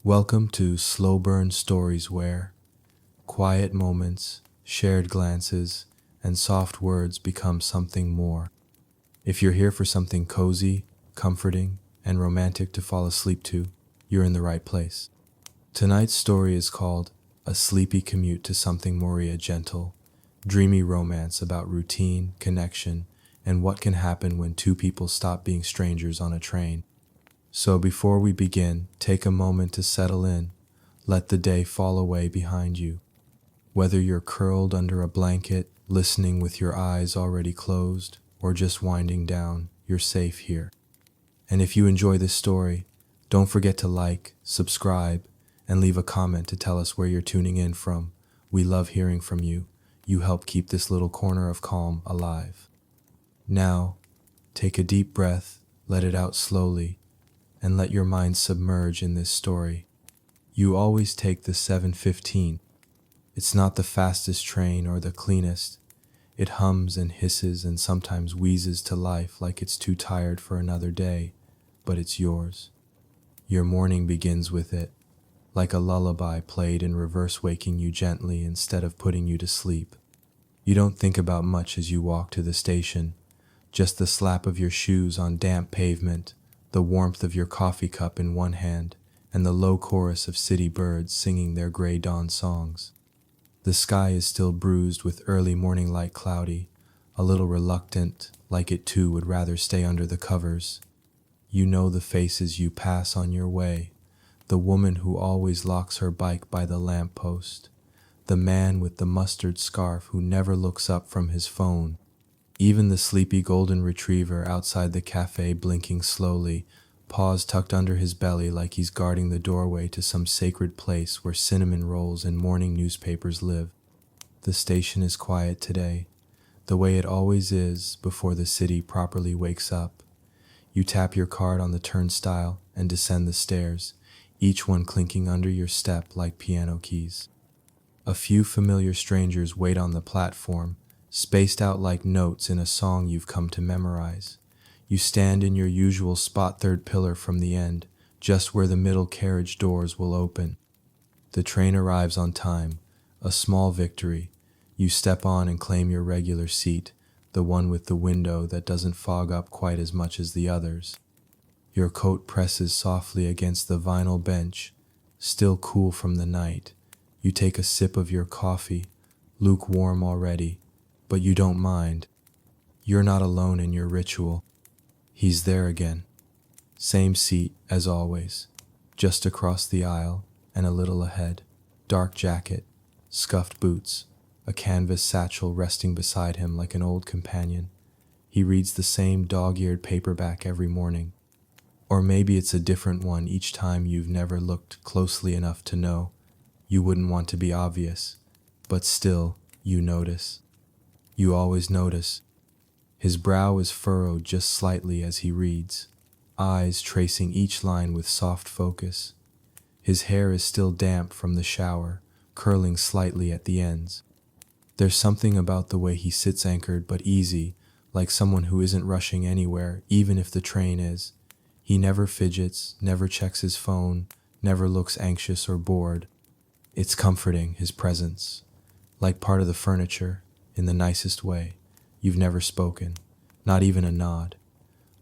Welcome to Slowburn Stories, where quiet moments, shared glances, and soft words become something more. If you're here for something cozy, comforting, and romantic to fall asleep to, you're in the right place. Tonight's story is called A Sleepy Commute to Something More Gentle, dreamy romance about routine, connection, and what can happen when two people stop being strangers on a train. So before we begin, take a moment to settle in. Let the day fall away behind you. Whether you're curled under a blanket, listening with your eyes already closed, or just winding down, you're safe here. And if you enjoy this story, don't forget to like, subscribe, and leave a comment to tell us where you're tuning in from. We love hearing from you. You help keep this little corner of calm alive. Now, take a deep breath, let it out slowly, and let your mind submerge in this story. You always take the 7:15. It's not the fastest train or the cleanest. It hums and hisses and sometimes wheezes to life like it's too tired for another day, but it's yours. Your morning begins with it, like a lullaby played in reverse, waking you gently instead of putting you to sleep. You don't think about much as you walk to the station, just the slap of your shoes on damp pavement, the warmth of your coffee cup in one hand, and the low chorus of city birds singing their gray dawn songs. The sky is still bruised with early morning light, cloudy, a little reluctant, like it too would rather stay under the covers. You know the faces you pass on your way, the woman who always locks her bike by the lamp post, the man with the mustard scarf who never looks up from his phone, even the sleepy golden retriever outside the cafe blinking slowly, paws tucked under his belly like he's guarding the doorway to some sacred place where cinnamon rolls and morning newspapers live. The station is quiet today, the way it always is before the city properly wakes up. You tap your card on the turnstile and descend the stairs, each one clinking under your step like piano keys. A few familiar strangers wait on the platform, spaced out like notes in a song you've come to memorize. You stand in your usual spot, third pillar from the end, just where the middle carriage doors will open. The train arrives on time, a small victory. You step on and claim your regular seat, the one with the window that doesn't fog up quite as much as the others. Your coat presses softly against the vinyl bench, still cool from the night. You take a sip of your coffee, lukewarm already, but you don't mind. You're not alone in your ritual. He's there again. Same seat as always, just across the aisle and a little ahead. Dark jacket, scuffed boots, a canvas satchel resting beside him like an old companion. He reads the same dog-eared paperback every morning. Or maybe it's a different one each time. You've never looked closely enough to know. You wouldn't want to be obvious, but still, you notice. You always notice. His brow is furrowed just slightly as he reads, eyes tracing each line with soft focus. His hair is still damp from the shower, curling slightly at the ends. There's something about the way he sits, anchored but easy, like someone who isn't rushing anywhere, even if the train is. He never fidgets, never checks his phone, never looks anxious or bored. It's comforting, his presence, like part of the furniture, in the nicest way. You've never spoken, not even a nod,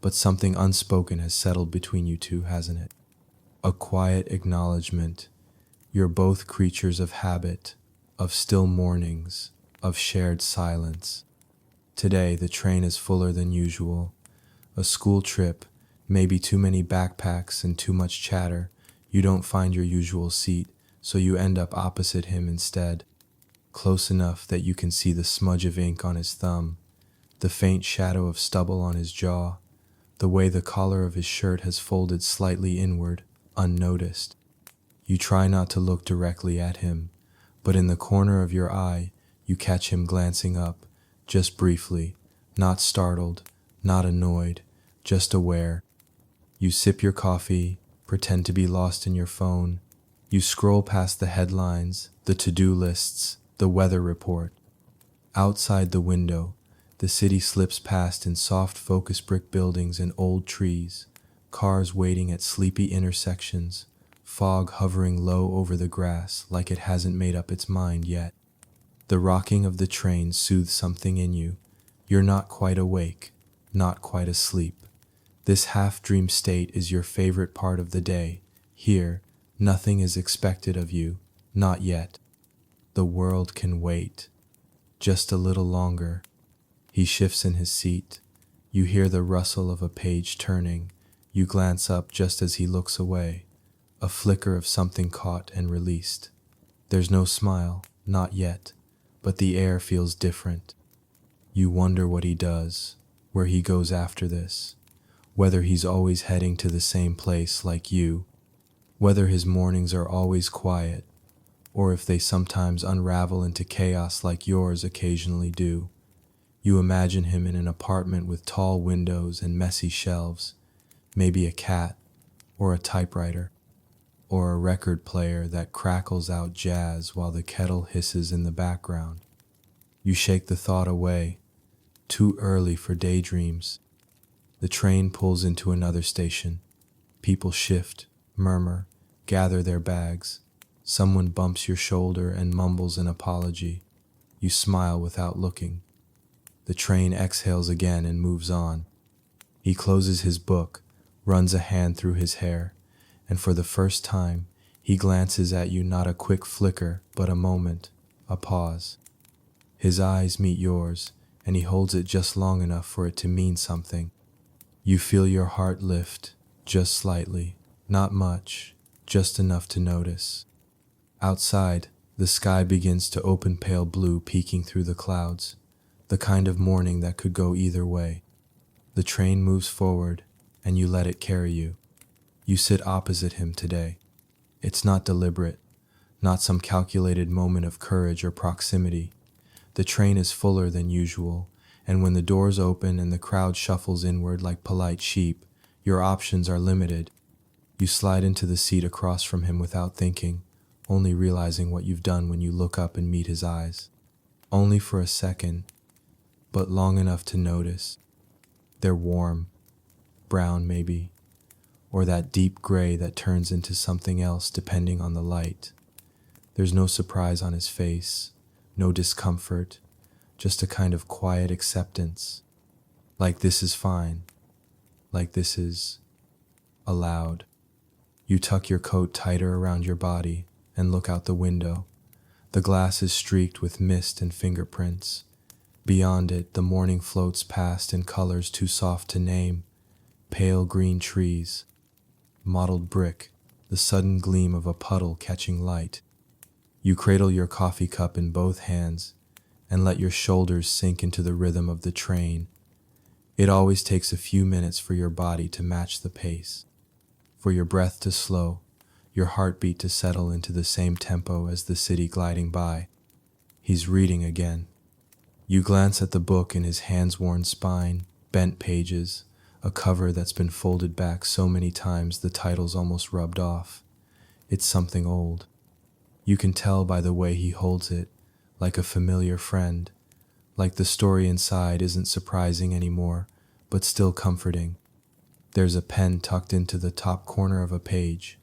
but something unspoken has settled between you two, hasn't it? A quiet acknowledgement. You're both creatures of habit, of still mornings, of shared silence. Today, the train is fuller than usual. A school trip, maybe too many backpacks and too much chatter. You don't find your usual seat, so you end up opposite him instead, close enough that you can see the smudge of ink on his thumb, the faint shadow of stubble on his jaw, the way the collar of his shirt has folded slightly inward, unnoticed. You try not to look directly at him, but in the corner of your eye, you catch him glancing up, just briefly, not startled, not annoyed, just aware. You sip your coffee, pretend to be lost in your phone. You scroll past the headlines, the to-do lists, the weather report. Outside the window, the city slips past in soft focus brick buildings and old trees, cars waiting at sleepy intersections, fog hovering low over the grass like it hasn't made up its mind yet. The rocking of the train soothes something in you. You're not quite awake, not quite asleep. This half-dream state is your favorite part of the day. Here, nothing is expected of you, not yet. The world can wait. Just a little longer. He shifts in his seat. You hear the rustle of a page turning. You glance up just as he looks away. A flicker of something caught and released. There's no smile, not yet, but the air feels different. You wonder what he does, where he goes after this, whether he's always heading to the same place like you, whether his mornings are always quiet, or if they sometimes unravel into chaos like yours occasionally do. You imagine him in an apartment with tall windows and messy shelves, maybe a cat, or a typewriter, or a record player that crackles out jazz while the kettle hisses in the background. You shake the thought away, too early for daydreams. The train pulls into another station. People shift, murmur, gather their bags. Someone bumps your shoulder and mumbles an apology. You smile without looking. The train exhales again and moves on. He closes his book, runs a hand through his hair, and for the first time, he glances at you, not a quick flicker, but a moment, a pause. His eyes meet yours, and he holds it just long enough for it to mean something. You feel your heart lift, just slightly, not much, just enough to notice. Outside, the sky begins to open pale blue peeking through the clouds, the kind of morning that could go either way. The train moves forward, and you let it carry you. You sit opposite him today. It's not deliberate, not some calculated moment of courage or proximity. The train is fuller than usual, and when the doors open and the crowd shuffles inward like polite sheep, your options are limited. You slide into the seat across from him without thinking, only realizing what you've done when you look up and meet his eyes. Only for a second, but long enough to notice. They're warm, brown maybe, or that deep gray that turns into something else depending on the light. There's no surprise on his face, no discomfort, just a kind of quiet acceptance. Like this is fine, like this is allowed. You tuck your coat tighter around your body and look out the window. The glass is streaked with mist and fingerprints. Beyond it, the morning floats past in colors too soft to name. Pale green trees, mottled brick, the sudden gleam of a puddle catching light. You cradle your coffee cup in both hands and let your shoulders sink into the rhythm of the train. It always takes a few minutes for your body to match the pace, for your breath to slow, your heartbeat to settle into the same tempo as the city gliding by. He's reading again. You glance at the book in his hands-worn spine, bent pages, a cover that's been folded back so many times the title's almost rubbed off. It's something old. You can tell by the way he holds it, like a familiar friend, like the story inside isn't surprising anymore, but still comforting. There's a pen tucked into the top corner of a page.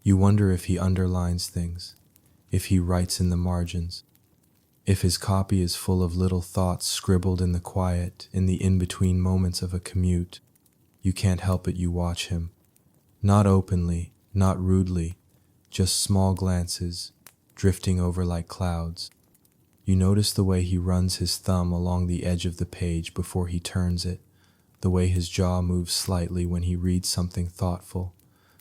You wonder if he underlines things, if he writes in the margins, if his copy is full of little thoughts scribbled in the quiet, in the in-between moments of a commute. You can't help it, you watch him. Not openly, not rudely, just small glances, drifting over like clouds. You notice the way he runs his thumb along the edge of the page before he turns it, the way his jaw moves slightly when he reads something thoughtful,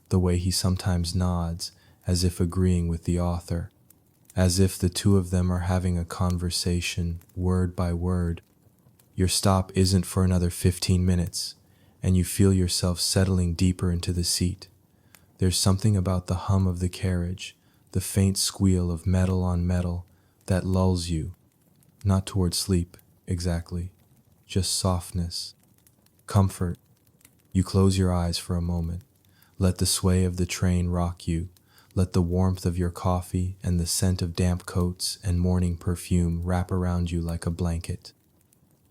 the way he sometimes nods as if agreeing with the author, as if the two of them are having a conversation, word by word. Your stop isn't for another 15 minutes, and you feel yourself settling deeper into the seat. There's something about the hum of the carriage, the faint squeal of metal on metal, that lulls you, not toward sleep, exactly, just softness, comfort. You close your eyes for a moment, let the sway of the train rock you, let the warmth of your coffee and the scent of damp coats and morning perfume wrap around you like a blanket.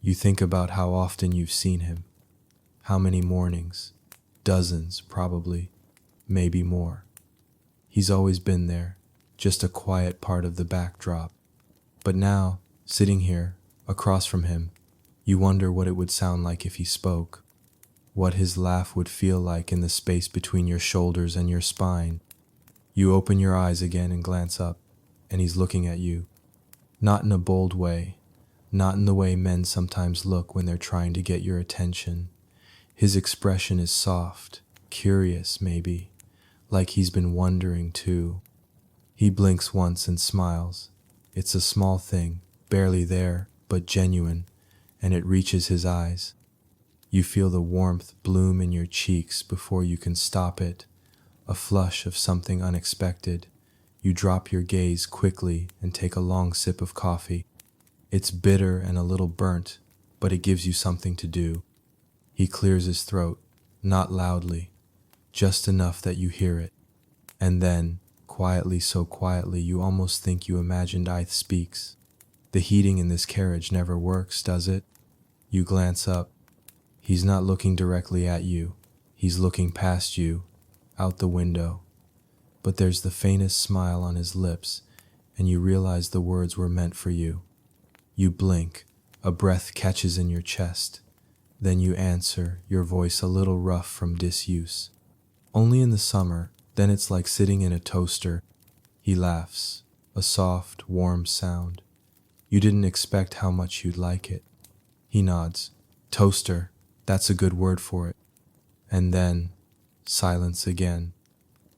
You think about how often you've seen him, how many mornings, dozens probably, maybe more. He's always been there, just a quiet part of the backdrop. But now, sitting here, across from him, you wonder what it would sound like if he spoke, what his laugh would feel like in the space between your shoulders and your spine. You open your eyes again and glance up, and he's looking at you. Not in a bold way, not in the way men sometimes look when they're trying to get your attention. His expression is soft, curious maybe, like he's been wondering too. He blinks once and smiles. It's a small thing, barely there, but genuine, and it reaches his eyes. You feel the warmth bloom in your cheeks before you can stop it, a flush of something unexpected. You drop your gaze quickly and take a long sip of coffee. It's bitter and a little burnt, but it gives you something to do. He clears his throat, not loudly, just enough that you hear it. And then, quietly, so quietly you almost think you imagined Ith speaks. The heating in this carriage never works, does it? You glance up. He's not looking directly at you. He's looking past you, out the window. But there's the faintest smile on his lips, and you realize the words were meant for you. You blink, a breath catches in your chest. Then you answer, your voice a little rough from disuse. Only in the summer, then it's like sitting in a toaster. He laughs, a soft, warm sound. You didn't expect how much you'd like it. He nods. Toaster, that's a good word for it. And then, silence again.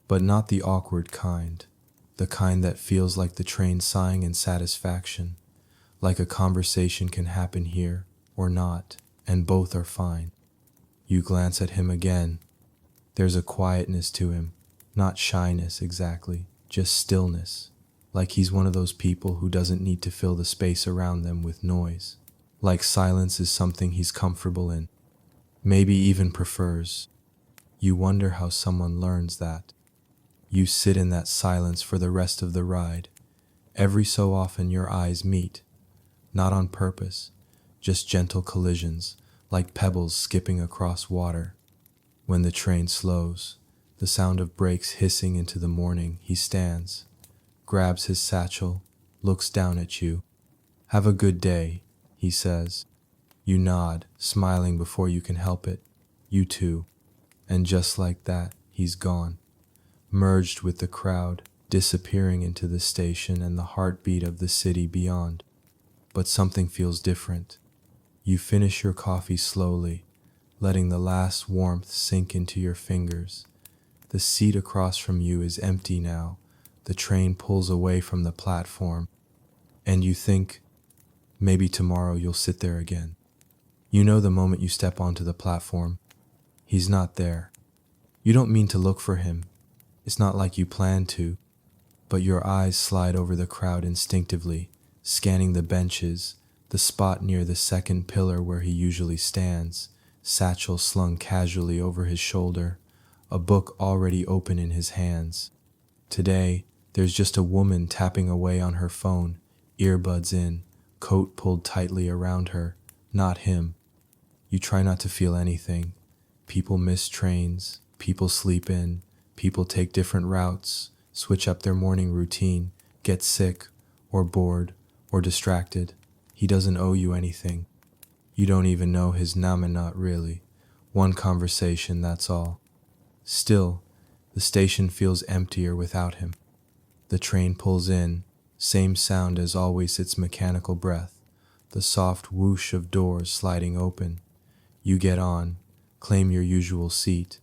But not the awkward kind, the kind that feels like the train sighing in satisfaction, like a conversation can happen here or not, and both are fine. You glance at him again. There's a quietness to him, not shyness exactly, just stillness, like he's one of those people who doesn't need to fill the space around them with noise, like silence is something he's comfortable in, maybe even prefers. You wonder how someone learns that. You sit in that silence for the rest of the ride. Every so often your eyes meet, not on purpose, just gentle collisions, like pebbles skipping across water. When the train slows, the sound of brakes hissing into the morning, he stands, grabs his satchel, looks down at you. Have a good day, he says. You nod, smiling before you can help it. You too. And just like that, he's gone, merged with the crowd, disappearing into the station and the heartbeat of the city beyond. But something feels different. You finish your coffee slowly, letting the last warmth sink into your fingers. The seat across from you is empty now. The train pulls away from the platform, and you think, maybe tomorrow you'll sit there again. You know the moment you step onto the platform, he's not there. You don't mean to look for him. It's not like you plan to, but your eyes slide over the crowd instinctively, scanning the benches, the spot near the second pillar where he usually stands, satchel slung casually over his shoulder, a book already open in his hands. Today, there's just a woman tapping away on her phone, earbuds in, coat pulled tightly around her, not him. You try not to feel anything. People miss trains, people sleep in, people take different routes, switch up their morning routine, get sick, or bored, or distracted. He doesn't owe you anything. You don't even know his Naminat really. One conversation, that's all. Still, the station feels emptier without him. The train pulls in, same sound as always, its mechanical breath, the soft whoosh of doors sliding open. You get on, claim your usual seat,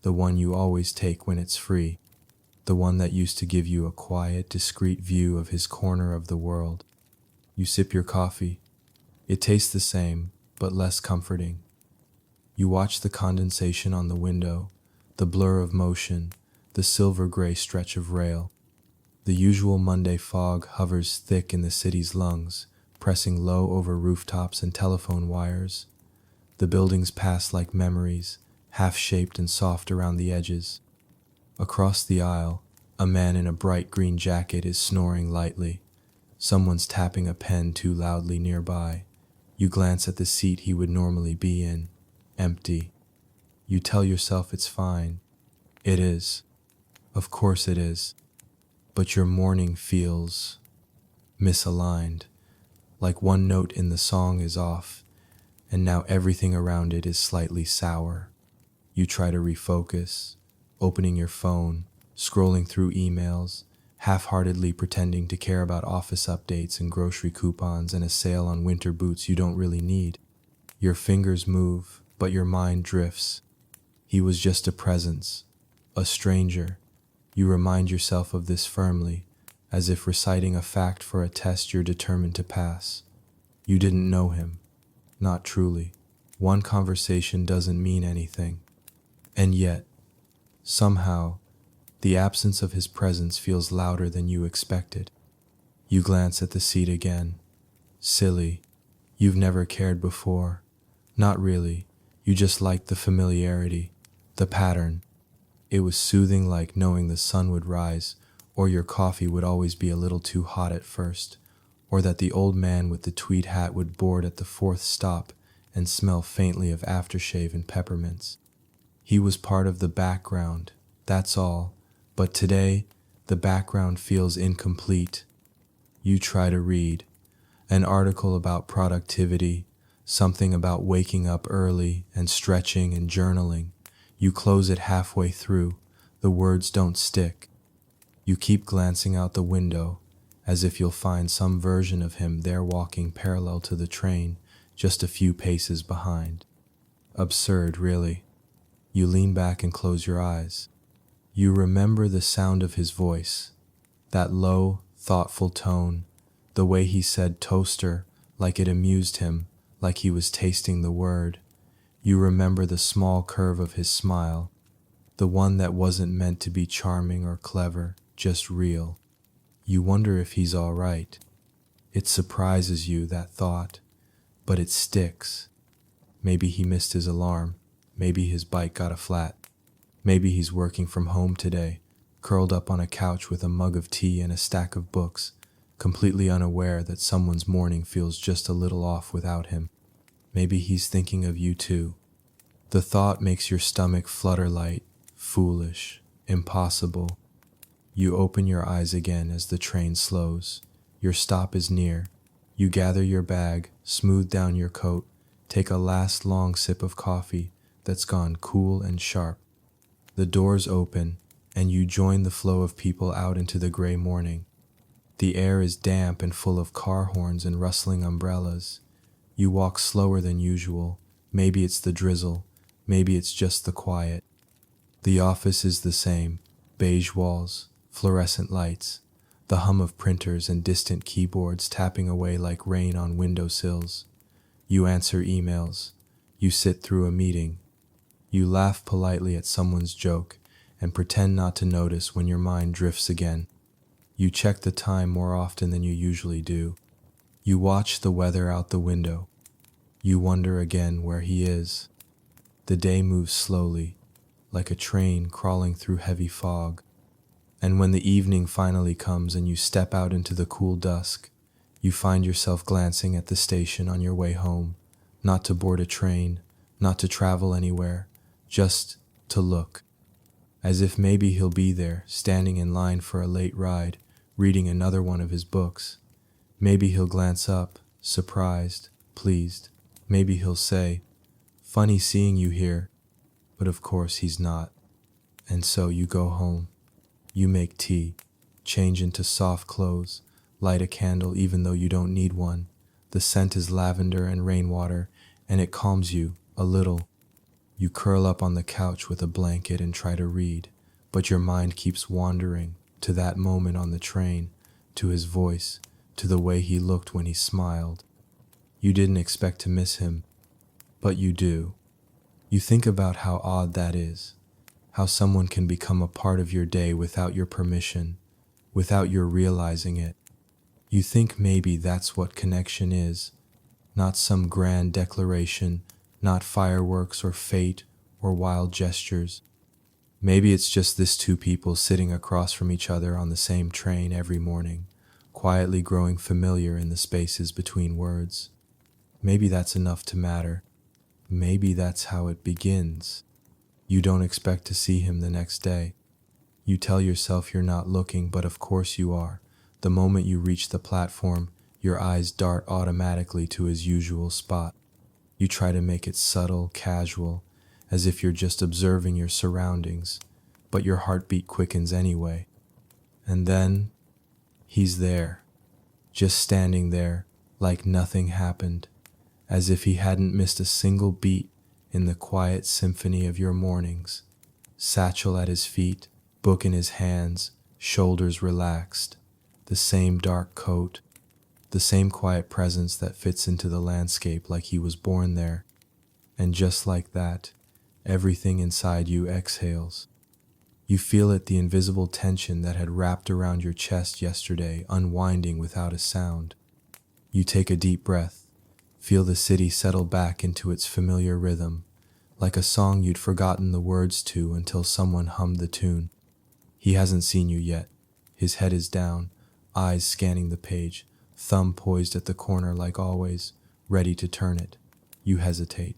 the one you always take when it's free, the one that used to give you a quiet, discreet view of his corner of the world. You sip your coffee. It tastes the same, but less comforting. You watch the condensation on the window, the blur of motion, the silver-gray stretch of rail. The usual Monday fog hovers thick in the city's lungs, pressing low over rooftops and telephone wires. The buildings pass like memories, half-shaped and soft around the edges. Across the aisle, a man in a bright green jacket is snoring lightly. Someone's tapping a pen too loudly nearby. You glance at the seat he would normally be in, empty. You tell yourself it's fine. It is. Of course it is, but your morning feels misaligned, like one note in the song is off, and now everything around it is slightly sour. You try to refocus, opening your phone, scrolling through emails, half-heartedly pretending to care about office updates and grocery coupons and a sale on winter boots you don't really need. Your fingers move, but your mind drifts. He was just a presence, a stranger. You remind yourself of this firmly, as if reciting a fact for a test you're determined to pass. You didn't know him, not truly. One conversation doesn't mean anything. And yet, somehow, the absence of his presence feels louder than you expected. You glance at the seat again. Silly. You've never cared before. Not really. You just liked the familiarity, the pattern. It was soothing, like knowing the sun would rise, or your coffee would always be a little too hot at first, or that the old man with the tweed hat would board at the fourth stop and smell faintly of aftershave and peppermints. He was part of the background, that's all, but today the background feels incomplete. You try to read an article about productivity, something about waking up early and stretching and journaling. You close it halfway through. The words don't stick. You keep glancing out the window, as if you'll find some version of him there walking parallel to the train, just a few paces behind. Absurd, really. You lean back and close your eyes. You remember the sound of his voice, that low, thoughtful tone, the way he said toaster, like it amused him, like he was tasting the word. You remember the small curve of his smile, the one that wasn't meant to be charming or clever, just real. You wonder if he's all right. It surprises you, that thought, but it sticks. Maybe he missed his alarm. Maybe his bike got a flat. Maybe he's working from home today, curled up on a couch with a mug of tea and a stack of books, completely unaware that someone's morning feels just a little off without him. Maybe he's thinking of you too. The thought makes your stomach flutter light, foolish, impossible. You open your eyes again as the train slows. Your stop is near. You gather your bag, smooth down your coat, take a last long sip of coffee that's gone cool and sharp. The doors open, and you join the flow of people out into the gray morning. The air is damp and full of car horns and rustling umbrellas. You walk slower than usual. Maybe it's the drizzle. Maybe it's just the quiet. The office is the same. Beige walls, fluorescent lights, the hum of printers and distant keyboards tapping away like rain on windowsills. You answer emails. You sit through a meeting. You laugh politely at someone's joke and pretend not to notice when your mind drifts again. You check the time more often than you usually do. You watch the weather out the window. You wonder again where he is. The day moves slowly, like a train crawling through heavy fog. And when the evening finally comes and you step out into the cool dusk, you find yourself glancing at the station on your way home, not to board a train, not to travel anywhere, just to look. As if maybe he'll be there, standing in line for a late ride, reading another one of his books. Maybe he'll glance up, surprised, pleased. Maybe he'll say, "Funny seeing you here," but of course he's not. And so you go home. You make tea, change into soft clothes, light a candle even though you don't need one. The scent is lavender and rainwater, and it calms you a little. You curl up on the couch with a blanket and try to read, but your mind keeps wandering to that moment on the train, to his voice, to the way he looked when he smiled. You didn't expect to miss him, but you do. You think about how odd that is, how someone can become a part of your day without your permission, without your realizing it. You think maybe that's what connection is, not some grand declaration, not fireworks or fate or wild gestures. Maybe it's just this two people sitting across from each other on the same train every morning, quietly growing familiar in the spaces between words. Maybe that's enough to matter. Maybe that's how it begins. You don't expect to see him the next day. You tell yourself you're not looking, but of course you are. The moment you reach the platform, your eyes dart automatically to his usual spot. You try to make it subtle, casual, as if you're just observing your surroundings, but your heartbeat quickens anyway. And then, he's there, just standing there, like nothing happened, as if he hadn't missed a single beat in the quiet symphony of your mornings. Satchel at his feet, book in his hands, shoulders relaxed, the same dark coat, the same quiet presence that fits into the landscape like he was born there. And just like that, everything inside you exhales. You feel it, the invisible tension that had wrapped around your chest yesterday, unwinding without a sound. You take a deep breath, feel the city settle back into its familiar rhythm, like a song you'd forgotten the words to until someone hummed the tune. He hasn't seen you yet. His head is down, eyes scanning the page, thumb poised at the corner like always, ready to turn it. You hesitate.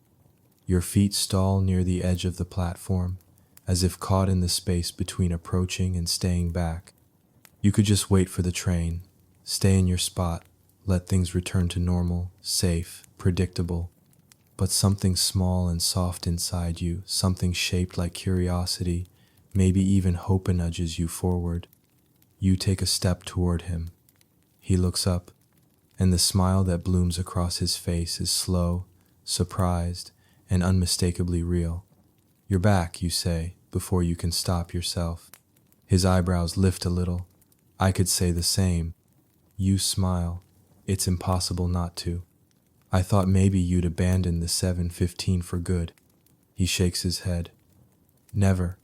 Your feet stall near the edge of the platform, as if caught in the space between approaching and staying back. You could just wait for the train, stay in your spot, let things return to normal, safe, predictable. But something small and soft inside you, something shaped like curiosity, maybe even hope, nudges you forward. You take a step toward him. He looks up, and the smile that blooms across his face is slow, surprised, and unmistakably real. "You're back," you say, before you can stop yourself. His eyebrows lift a little. "I could say the same." You smile. It's impossible not to. "I thought maybe you'd abandon the 7:15 for good." He shakes his head. "Never.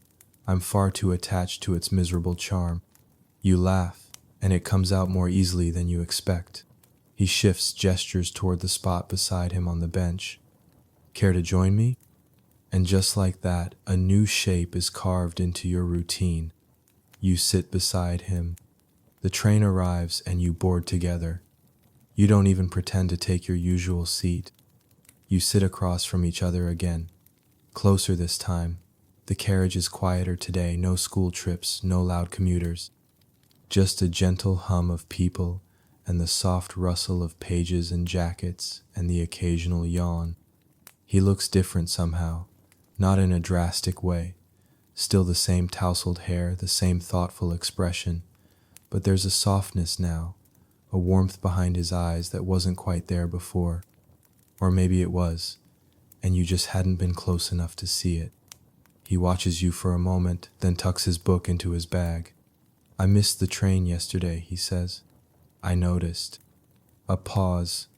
I'm far too attached to its miserable charm." You laugh, and it comes out more easily than you expect. He shifts, gestures toward the spot beside him on the bench. "Care to join me?" And just like that, a new shape is carved into your routine. You sit beside him. The train arrives and you board together. You don't even pretend to take your usual seat. You sit across from each other again. Closer this time. The carriage is quieter today, no school trips, no loud commuters. Just a gentle hum of people and the soft rustle of pages and jackets and the occasional yawn. He looks different somehow, not in a drastic way. Still the same tousled hair, the same thoughtful expression, but there's a softness now, a warmth behind his eyes that wasn't quite there before. Or maybe it was, and you just hadn't been close enough to see it. He watches you for a moment, then tucks his book into his bag. "I missed the train yesterday," he says. "I noticed." A pause.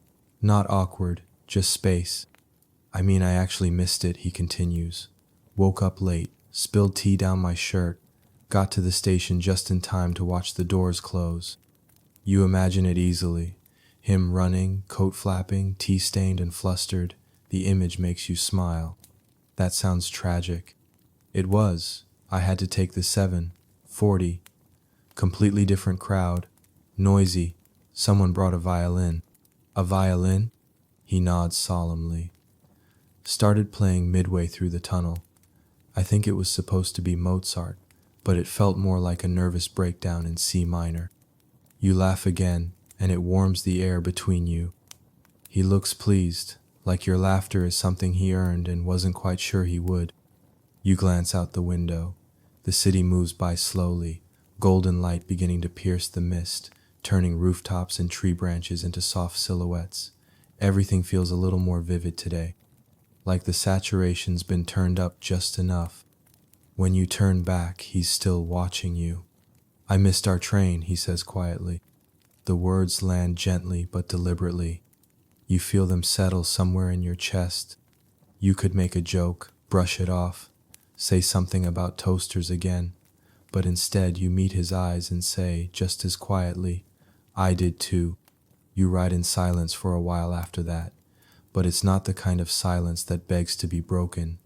Not awkward, just space. "I mean, I actually missed it," he continues. "Woke up late, spilled tea down my shirt, got to the station just in time to watch the doors close." You imagine it easily. Him running, coat flapping, tea-stained and flustered. The image makes you smile. "That sounds tragic." It was. I had to take the 7:40. Completely different crowd. Noisy. Someone brought a violin. "A violin?" He nods solemnly. "Started playing midway through the tunnel. I think it was supposed to be Mozart, but it felt more like a nervous breakdown in C minor." You laugh again, and it warms the air between you. He looks pleased, like your laughter is something he earned and wasn't quite sure he would. You glance out the window. The city moves by slowly, golden light beginning to pierce the mist, turning rooftops and tree branches into soft silhouettes. Everything feels a little more vivid today, like the saturation's been turned up just enough. When you turn back, he's still watching you. "I missed our train," he says quietly. The words land gently but deliberately. You feel them settle somewhere in your chest. You could make a joke, brush it off, say something about toasters again, but instead you meet his eyes and say, just as quietly, "I did too." You ride in silence for a while after that, but it's not the kind of silence that begs to be broken.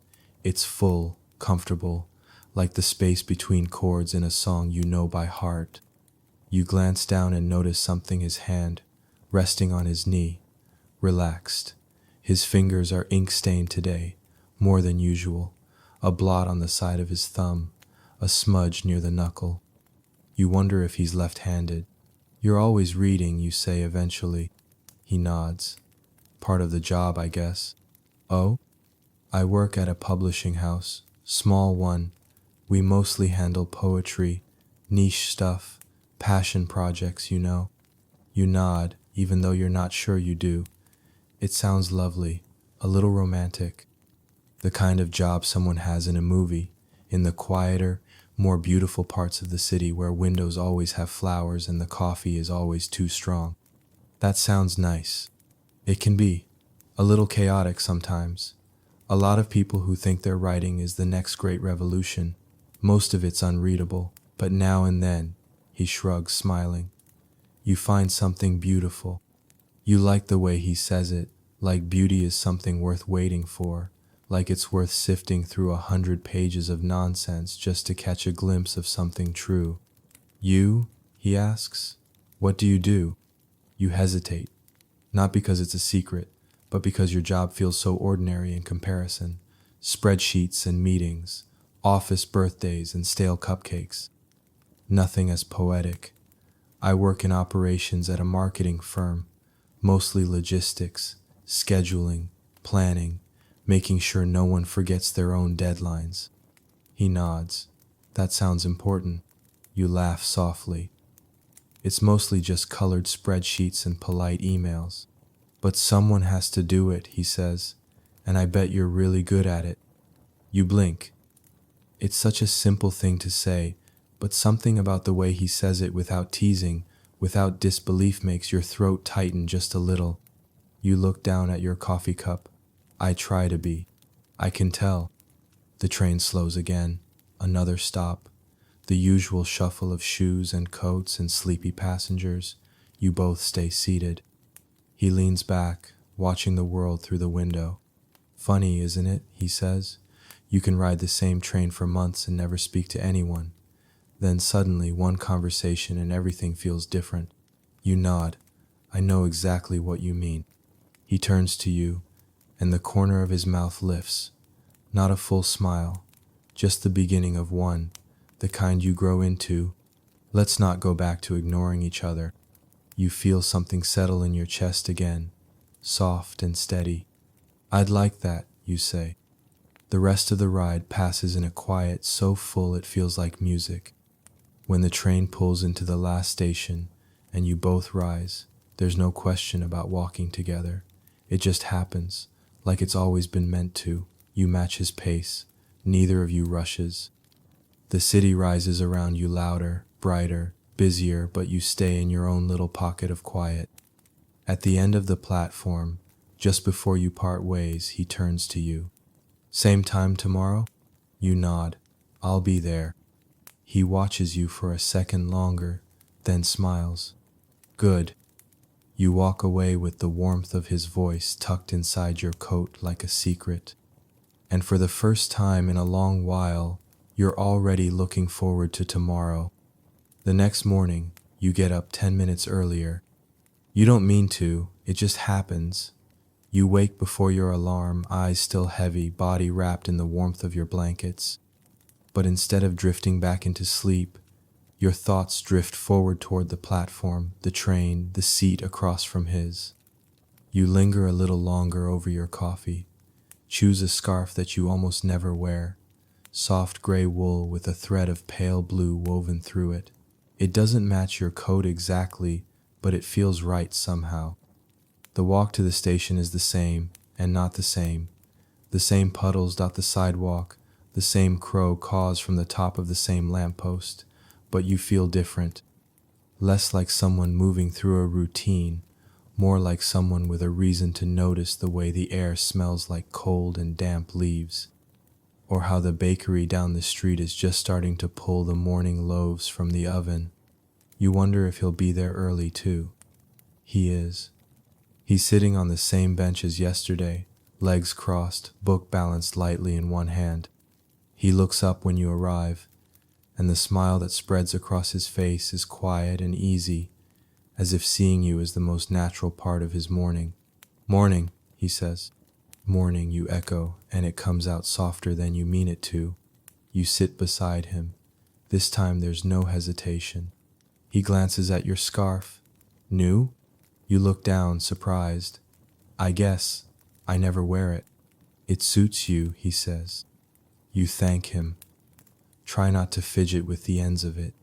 It's full, comfortable, like the space between chords in a song you know by heart. You glance down and notice something, his hand, resting on his knee, relaxed. His fingers are ink-stained today, more than usual, a blot on the side of his thumb, a smudge near the knuckle. You wonder if he's left-handed. You're always reading, you say eventually. He nods. Part of the job, I guess. Oh? I work at a publishing house. Small one. We mostly handle poetry, niche stuff, passion projects, you know. You nod, even though you're not sure you do. It sounds lovely, a little romantic. The kind of job someone has in a movie, in the quieter, more beautiful parts of the city where windows always have flowers and the coffee is always too strong. That sounds nice. It can be. A little chaotic sometimes. A lot of people who think their writing is the next great revolution. Most of it's unreadable, but now and then, he shrugs, smiling. You find something beautiful. You like the way he says it, like beauty is something worth waiting for, like it's worth sifting through 100 pages of nonsense just to catch a glimpse of something true. You? He asks. What do you do? You hesitate. Not because it's a secret, but because your job feels so ordinary in comparison. Spreadsheets and meetings, office birthdays and stale cupcakes. Nothing as poetic. I work in operations at a marketing firm, mostly logistics, scheduling, planning, making sure no one forgets their own deadlines. He nods. That sounds important. You laugh softly. It's mostly just colored spreadsheets and polite emails. But someone has to do it, he says, and I bet you're really good at it. You blink. It's such a simple thing to say, but something about the way he says it without teasing, without disbelief makes your throat tighten just a little. You look down at your coffee cup. I try to be. I can tell. The train slows again. Another stop. The usual shuffle of shoes and coats and sleepy passengers. You both stay seated. He leans back, watching the world through the window. Funny, isn't it? He says. You can ride the same train for months and never speak to anyone. Then suddenly, one conversation and everything feels different. You nod. I know exactly what you mean. He turns to you, and the corner of his mouth lifts. Not a full smile, just the beginning of one, the kind you grow into. Let's not go back to ignoring each other. You feel something settle in your chest again, soft and steady. I'd like that, you say. The rest of the ride passes in a quiet so full it feels like music. When the train pulls into the last station and you both rise, there's no question about walking together. It just happens, like it's always been meant to. You match his pace. Neither of you rushes. The city rises around you louder, brighter, busier, but you stay in your own little pocket of quiet. At the end of the platform, just before you part ways, he turns to you. Same time tomorrow? You nod. I'll be there. He watches you for a second longer, then smiles. Good. You walk away with the warmth of his voice tucked inside your coat like a secret. And for the first time in a long while, you're already looking forward to tomorrow. The next morning, you get up 10 minutes earlier. You don't mean to, it just happens. You wake before your alarm, eyes still heavy, body wrapped in the warmth of your blankets. But instead of drifting back into sleep, your thoughts drift forward toward the platform, the train, the seat across from his. You linger a little longer over your coffee. Choose a scarf that you almost never wear, soft gray wool with a thread of pale blue woven through it. It doesn't match your coat exactly, but it feels right somehow. The walk to the station is the same, and not the same. The same puddles dot the sidewalk, the same crow caws from the top of the same lamppost, but you feel different. Less like someone moving through a routine, more like someone with a reason to notice the way the air smells like cold and damp leaves, or how the bakery down the street is just starting to pull the morning loaves from the oven. You wonder if he'll be there early too. He is. He's sitting on the same bench as yesterday, legs crossed, book balanced lightly in one hand. He looks up when you arrive, and the smile that spreads across his face is quiet and easy, as if seeing you is the most natural part of his morning. Morning, he says. Morning, you echo, and it comes out softer than you mean it to. You sit beside him, This time there's no hesitation. He glances at your scarf. New? You look down, surprised. I guess. I never wear it. It suits you, he says. You thank him. Try not to fidget with the ends of it.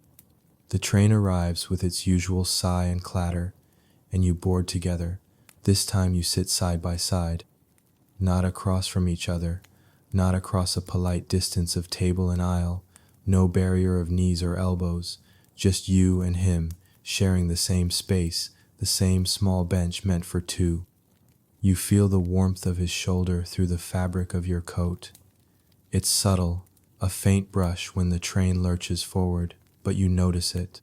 The train arrives with its usual sigh and clatter, and you board together. This time you sit side by side, not across from each other, not across a polite distance of table and aisle, no barrier of knees or elbows, just you and him sharing the same space, the same small bench meant for two. You feel the warmth of his shoulder through the fabric of your coat. It's subtle, a faint brush when the train lurches forward, but you notice it.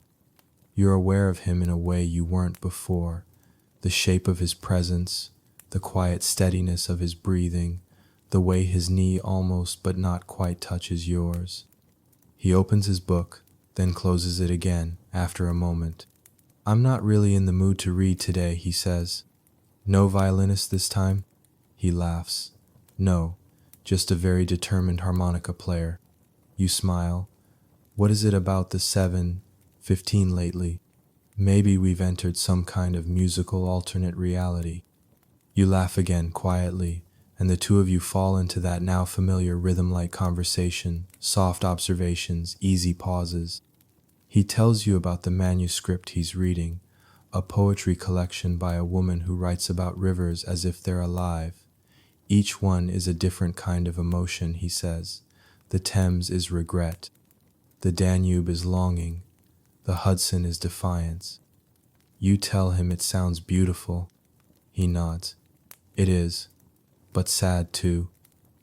You're aware of him in a way you weren't before, the shape of his presence, the quiet steadiness of his breathing, the way his knee almost but not quite touches yours. He opens his book, then closes it again after a moment. I'm not really in the mood to read today, he says. No violinist this time? He laughs. No, just a very determined harmonica player. You smile. What is it about the 7:15 lately? Maybe we've entered some kind of musical alternate reality. You laugh again quietly, and the two of you fall into that now familiar rhythm-like conversation, soft observations, easy pauses. He tells you about the manuscript he's reading, a poetry collection by a woman who writes about rivers as if they're alive. Each one is a different kind of emotion, he says. The Thames is regret. The Danube is longing. The Hudson is defiance. You tell him it sounds beautiful. He nods. It is, but sad too.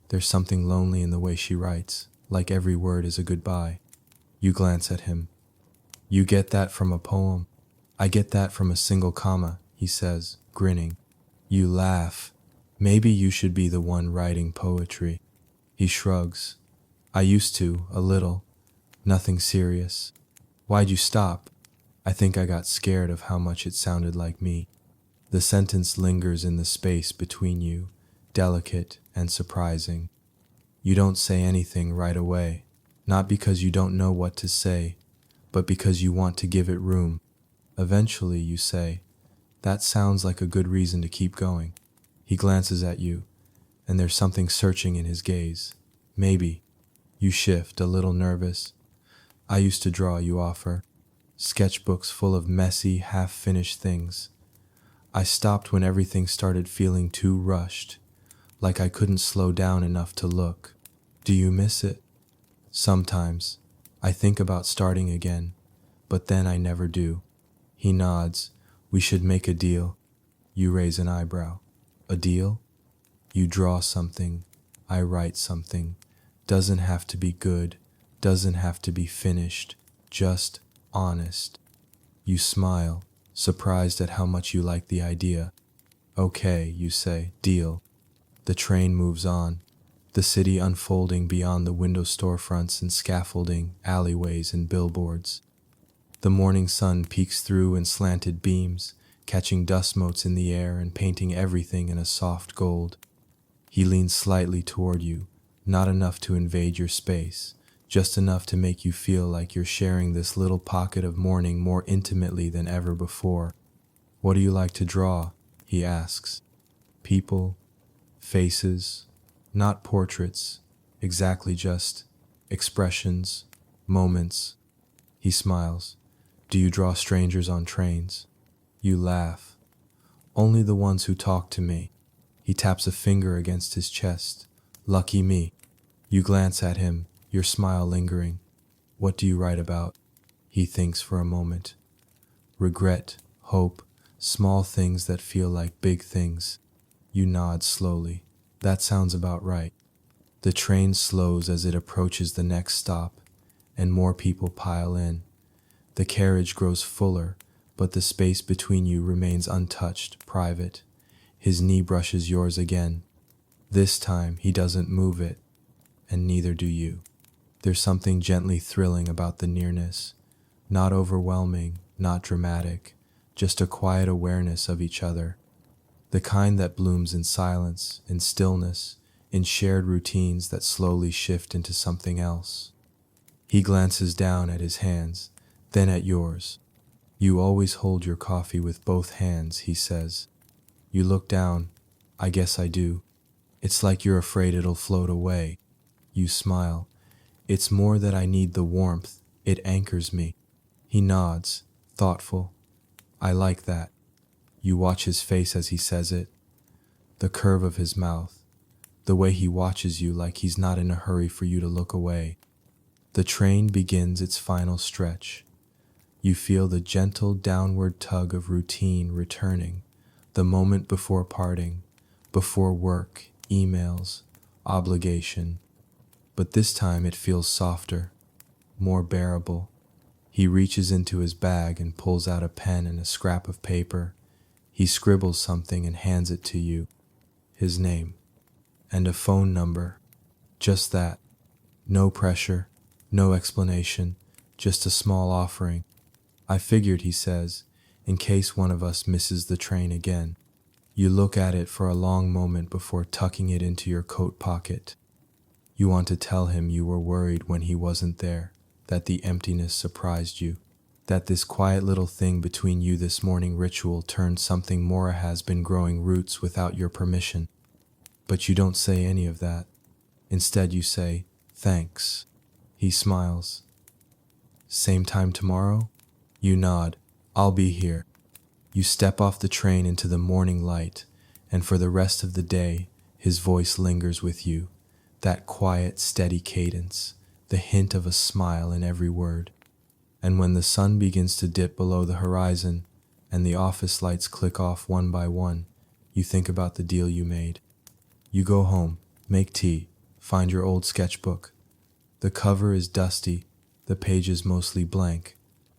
There's something lonely in the way she writes, like every word is a goodbye. You glance at him. You get that from a poem? I get that from a single comma, he says, grinning. You laugh. Maybe you should be the one writing poetry. He shrugs. I used to, a little. Nothing serious. Why'd you stop? I think I got scared of how much it sounded like me. The sentence lingers in the space between you, delicate and surprising. You don't say anything right away, not because you don't know what to say, but because you want to give it room. Eventually you say, that sounds like a good reason to keep going. He glances at you, and there's something searching in his gaze. Maybe. You shift, a little nervous. I used to draw, you offer. Sketchbooks full of messy, half-finished things. I stopped when everything started feeling too rushed, like I couldn't slow down enough to look. Do you miss it? Sometimes. I think about starting again, but then I never do. He nods. We should make a deal. You raise an eyebrow. A deal? You draw something. I write something. Doesn't have to be good. Doesn't have to be finished. Just honest. You smile, surprised at how much you like the idea. Okay, you say, deal. The train moves on, the city unfolding beyond the window storefronts and scaffolding, alleyways and billboards. The morning sun peeks through in slanted beams, catching dust motes in the air and painting everything in a soft gold. He leans slightly toward you, not enough to invade your space, just enough to make you feel like you're sharing this little pocket of morning more intimately than ever before. What do you like to draw? He asks. People, faces, not portraits, exactly just expressions, moments. He smiles. Do you draw strangers on trains? You laugh. Only the ones who talk to me. He taps a finger against his chest. Lucky me. You glance at him, your smile lingering. What do you write about? He thinks for a moment. Regret, hope, small things that feel like big things. You nod slowly. That sounds about right. The train slows as it approaches the next stop, and more people pile in. The carriage grows fuller, but the space between you remains untouched, private. His knee brushes yours again. This time he doesn't move it, and neither do you. There's something gently thrilling about the nearness, not overwhelming, not dramatic, just a quiet awareness of each other. The kind that blooms in silence, in stillness, in shared routines that slowly shift into something else. He glances down at his hands, then at yours. You always hold your coffee with both hands, he says. You look down. I guess I do. It's like you're afraid it'll float away. You smile. It's more that I need the warmth. It anchors me. He nods, thoughtful. I like that. You watch his face as he says it. The curve of his mouth. The way he watches you like he's not in a hurry for you to look away. The train begins its final stretch. You feel the gentle downward tug of routine returning, the moment before parting, before work, emails, obligation. But this time it feels softer, more bearable. He reaches into his bag and pulls out a pen and a scrap of paper. He scribbles something and hands it to you. His name. And a phone number. Just that. No pressure, no explanation, just a small offering. I figured, he says, in case one of us misses the train again. You look at it for a long moment before tucking it into your coat pocket. You want to tell him you were worried when he wasn't there, that the emptiness surprised you, that this quiet little thing between you, this morning ritual, turned something more, has been growing roots without your permission. But you don't say any of that. Instead you say, thanks. He smiles. Same time tomorrow? You nod. I'll be here. You step off the train into the morning light, and for the rest of the day, his voice lingers with you, that quiet, steady cadence, the hint of a smile in every word. And when the sun begins to dip below the horizon, and the office lights click off one by one, you think about the deal you made. You go home, make tea, find your old sketchbook. The cover is dusty, the pages mostly blank,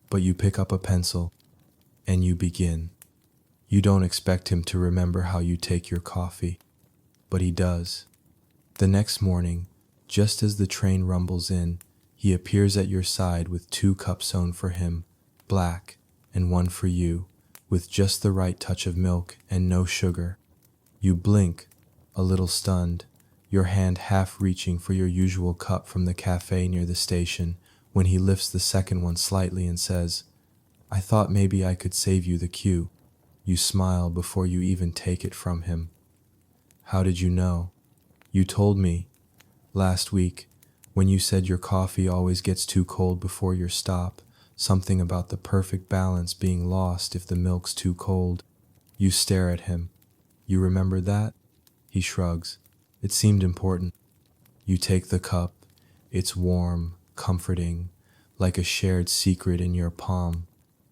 but you pick up a pencil, and you begin. You don't expect him to remember how you take your coffee, but he does. The next morning, just as the train rumbles in, he appears at your side with 2 cups sewn for him, black, and one for you, with just the right touch of milk and no sugar. You blink, a little stunned, your hand half reaching for your usual cup from the cafe near the station, when he lifts the second one slightly and says, I thought maybe I could save you the queue. You smile before you even take it from him. How did you know? You told me last week when you said your coffee always gets too cold before your stop, something about the perfect balance being lost if the milk's too cold. You stare at him. You remember that? He shrugs. It seemed important. You take the cup. It's warm, comforting, like a shared secret in your palm.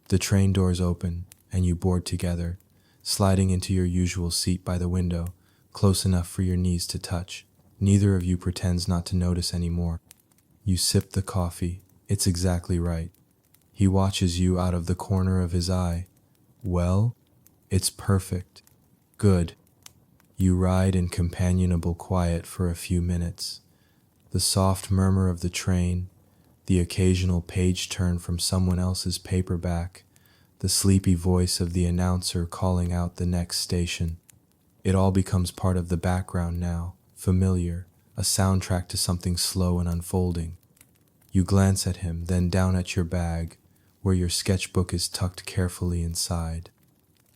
The train doors open, and you board together, sliding into your usual seat by the window, close enough for your knees to touch. Neither of you pretends not to notice anymore. You sip the coffee. It's exactly right. He watches you out of the corner of his eye. Well, it's perfect. Good. You ride in companionable quiet for a few minutes. The soft murmur of the train, the occasional page turn from someone else's paperback, the sleepy voice of the announcer calling out the next station. It all becomes part of the background now, familiar, a soundtrack to something slow and unfolding. You glance at him, then down at your bag, where your sketchbook is tucked carefully inside.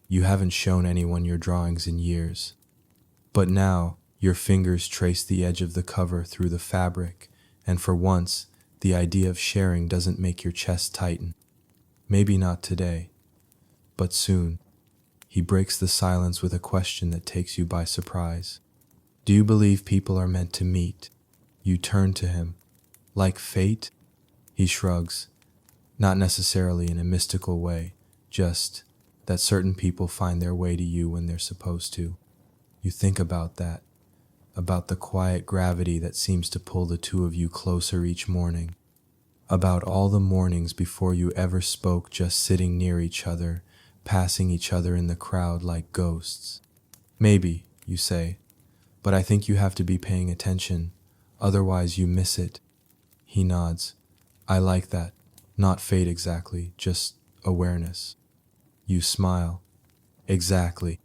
You haven't shown anyone your drawings in years. But now, your fingers trace the edge of the cover through the fabric, and for once, the idea of sharing doesn't make your chest tighten. Maybe not today, but soon. He breaks the silence with a question that takes you by surprise. Do you believe people are meant to meet? You turn to him. Like fate? He shrugs. Not necessarily in a mystical way, just that certain people find their way to you when they're supposed to. You think about that, about the quiet gravity that seems to pull the two of you closer each morning, about all the mornings before you ever spoke, just sitting near each other, passing each other in the crowd like ghosts. Maybe, you say, but I think you have to be paying attention, otherwise you miss it. He nods. I like that. Not fate exactly, just awareness. You smile. Exactly.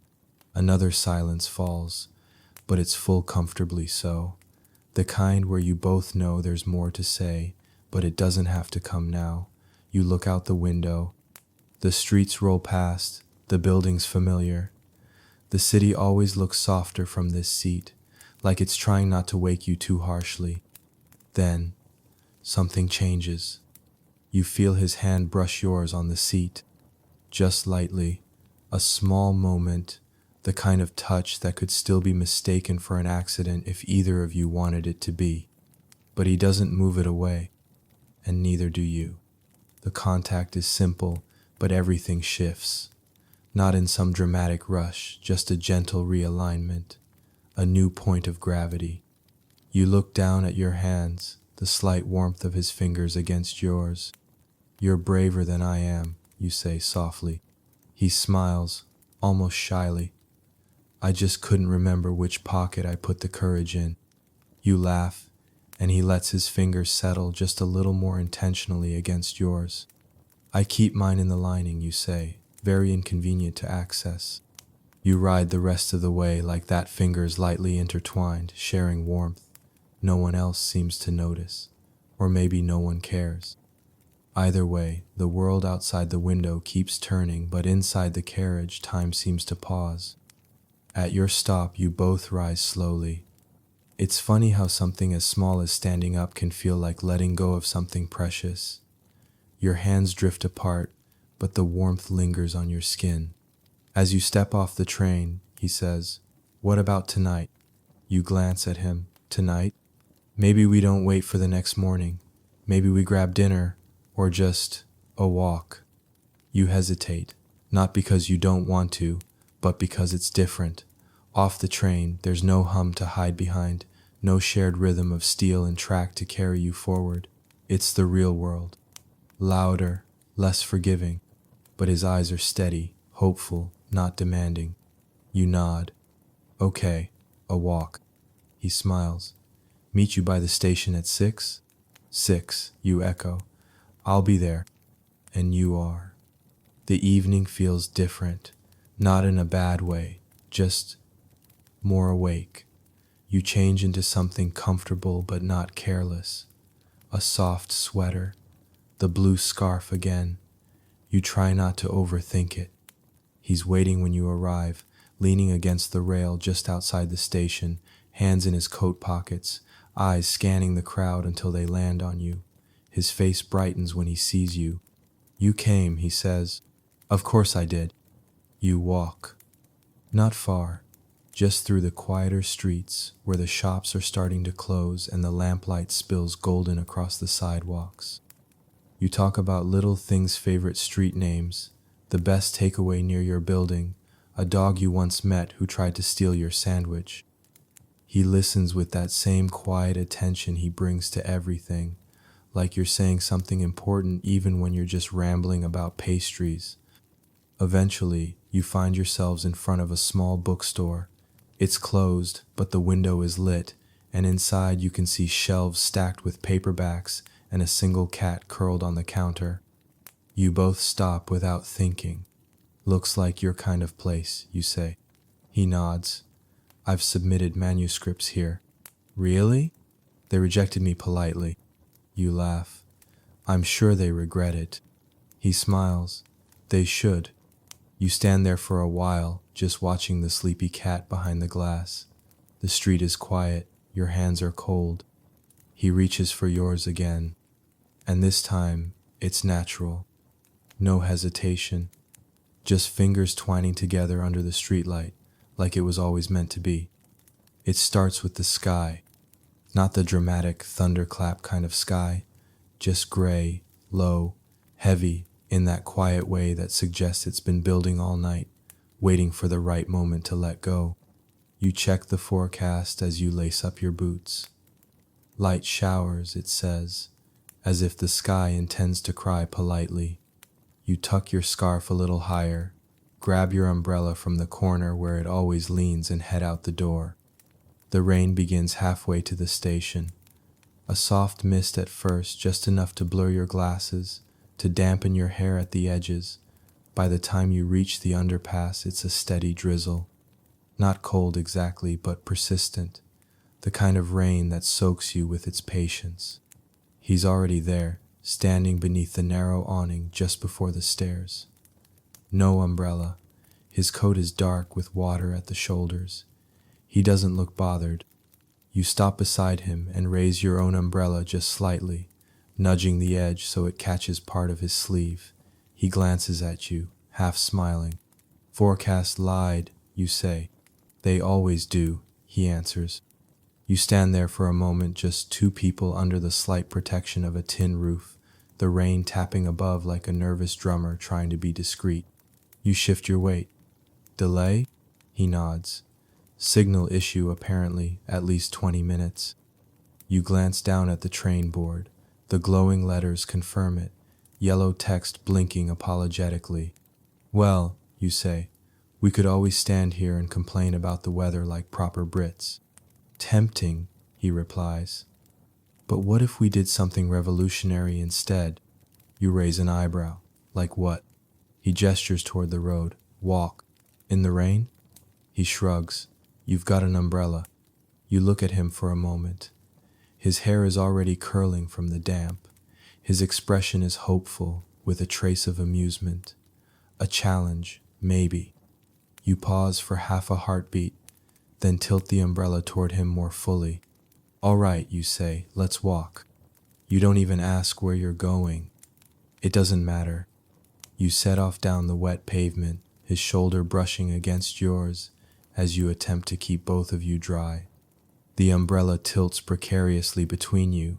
Another silence falls, but it's full comfortably so. The kind where you both know there's more to say, But it doesn't have to come now. You look out the window. The streets roll past, the buildings familiar. The city always looks softer from this seat, like it's trying not to wake you too harshly. Then, something changes. You feel his hand brush yours on the seat, just lightly, a small moment, the kind of touch that could still be mistaken for an accident if either of you wanted it to be. But he doesn't move it away, and neither do you. The contact is simple, but everything shifts. Not in some dramatic rush, just a gentle realignment, a new point of gravity. You look down at your hands, the slight warmth of his fingers against yours. "You're braver than I am," you say softly. He smiles, almost shyly. "I just couldn't remember which pocket I put the courage in." You laugh, and he lets his fingers settle just a little more intentionally against yours. "I keep mine in the lining," you say, very inconvenient to access. You ride the rest of the way like that, fingers lightly intertwined, sharing warmth. No one else seems to notice, or maybe no one cares. Either way, the world outside the window keeps turning, but inside the carriage, time seems to pause. At your stop, you both rise slowly. It's funny how something as small as standing up can feel like letting go of something precious. Your hands drift apart, but the warmth lingers on your skin. As you step off the train, he says, "What about tonight?" You glance at him. "Tonight? Maybe we don't wait for the next morning. Maybe we grab dinner, or just a walk." You hesitate, not because you don't want to, but because it's different. Off the train, there's no hum to hide behind, no shared rhythm of steel and track to carry you forward. It's the real world. Louder, less forgiving, but his eyes are steady, hopeful, not demanding. You nod. "Okay, a walk." He smiles. "Meet you by the station at 6? 6, you echo. "I'll be there." And you are. The evening feels different, not in a bad way, just more awake. You change into something comfortable but not careless. A soft sweater, the blue scarf again. You try not to overthink it. He's waiting when you arrive, leaning against the rail just outside the station, hands in his coat pockets, eyes scanning the crowd until they land on you. His face brightens when he sees you. "You came," he says. "Of course I did." You walk. Not far, just through the quieter streets where the shops are starting to close and the lamplight spills golden across the sidewalks. You talk about little things, favorite street names, the best takeaway near your building, a dog you once met who tried to steal your sandwich. He listens with that same quiet attention he brings to everything, like you're saying something important even when you're just rambling about pastries. Eventually, you find yourselves in front of a small bookstore. It's closed, but the window is lit, and inside you can see shelves stacked with paperbacks and a single cat curled on the counter. You both stop without thinking. "Looks like your kind of place," you say. He nods. "I've submitted manuscripts here." "Really?" "They rejected me politely." You laugh. "I'm sure they regret it." He smiles. "They should." You stand there for a while, just watching the sleepy cat behind the glass. The street is quiet. Your hands are cold. He reaches for yours again. And this time, it's natural. No hesitation. Just fingers twining together under the streetlight, like it was always meant to be. It starts with the sky. Not the dramatic thunderclap kind of sky, just gray, low, heavy, in that quiet way that suggests it's been building all night, waiting for the right moment to let go. You check the forecast as you lace up your boots. Light showers, it says, as if the sky intends to cry politely. You tuck your scarf a little higher, grab your umbrella from the corner where it always leans, and head out the door. The rain begins halfway to the station. A soft mist at first, just enough to blur your glasses, to dampen your hair at the edges. By the time you reach the underpass, it's a steady drizzle. Not cold exactly, but persistent. The kind of rain that soaks you with its patience. He's already there, standing beneath the narrow awning just before the stairs. No umbrella. His coat is dark with water at the shoulders. He doesn't look bothered. You stop beside him and raise your own umbrella just slightly, nudging the edge so it catches part of his sleeve. He glances at you, half smiling. Forecast lied, you say. They always do, he answers. You stand there for a moment, just two people under the slight protection of a tin roof, the rain tapping above like a nervous drummer trying to be discreet. You shift your weight. Delay? He nods. Signal issue apparently, at least 20 minutes. You glance down at the train board. The glowing letters confirm it, yellow text blinking apologetically. Well, you say, we could always stand here and complain about the weather like proper Brits. Tempting, he replies. But what if we did something revolutionary instead? You raise an eyebrow. Like what? He gestures toward the road. Walk. In the rain? He shrugs. You've got an umbrella. You look at him for a moment. His hair is already curling from the damp. His expression is hopeful, with a trace of amusement. A challenge, maybe. You pause for half a heartbeat, then tilt the umbrella toward him more fully. All right, you say, let's walk. You don't even ask where you're going. It doesn't matter. You set off down the wet pavement, his shoulder brushing against yours as you attempt to keep both of you dry. The umbrella tilts precariously between you,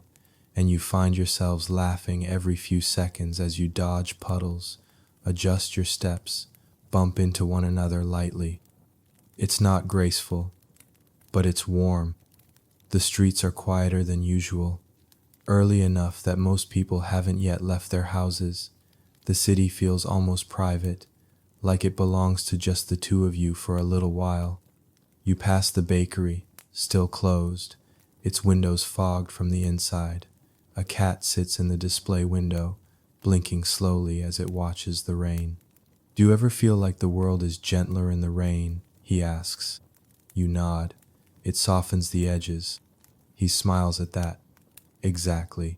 and you find yourselves laughing every few seconds as you dodge puddles, adjust your steps, bump into one another lightly. It's not graceful, but it's warm. The streets are quieter than usual, early enough that most people haven't yet left their houses. The city feels almost private, like it belongs to just the two of you for a little while. You pass the bakery, still closed, its windows fogged from the inside. A cat sits in the display window, blinking slowly as it watches the rain. Do you ever feel like the world is gentler in the rain? He asks. You nod. It softens the edges. He smiles at that. Exactly.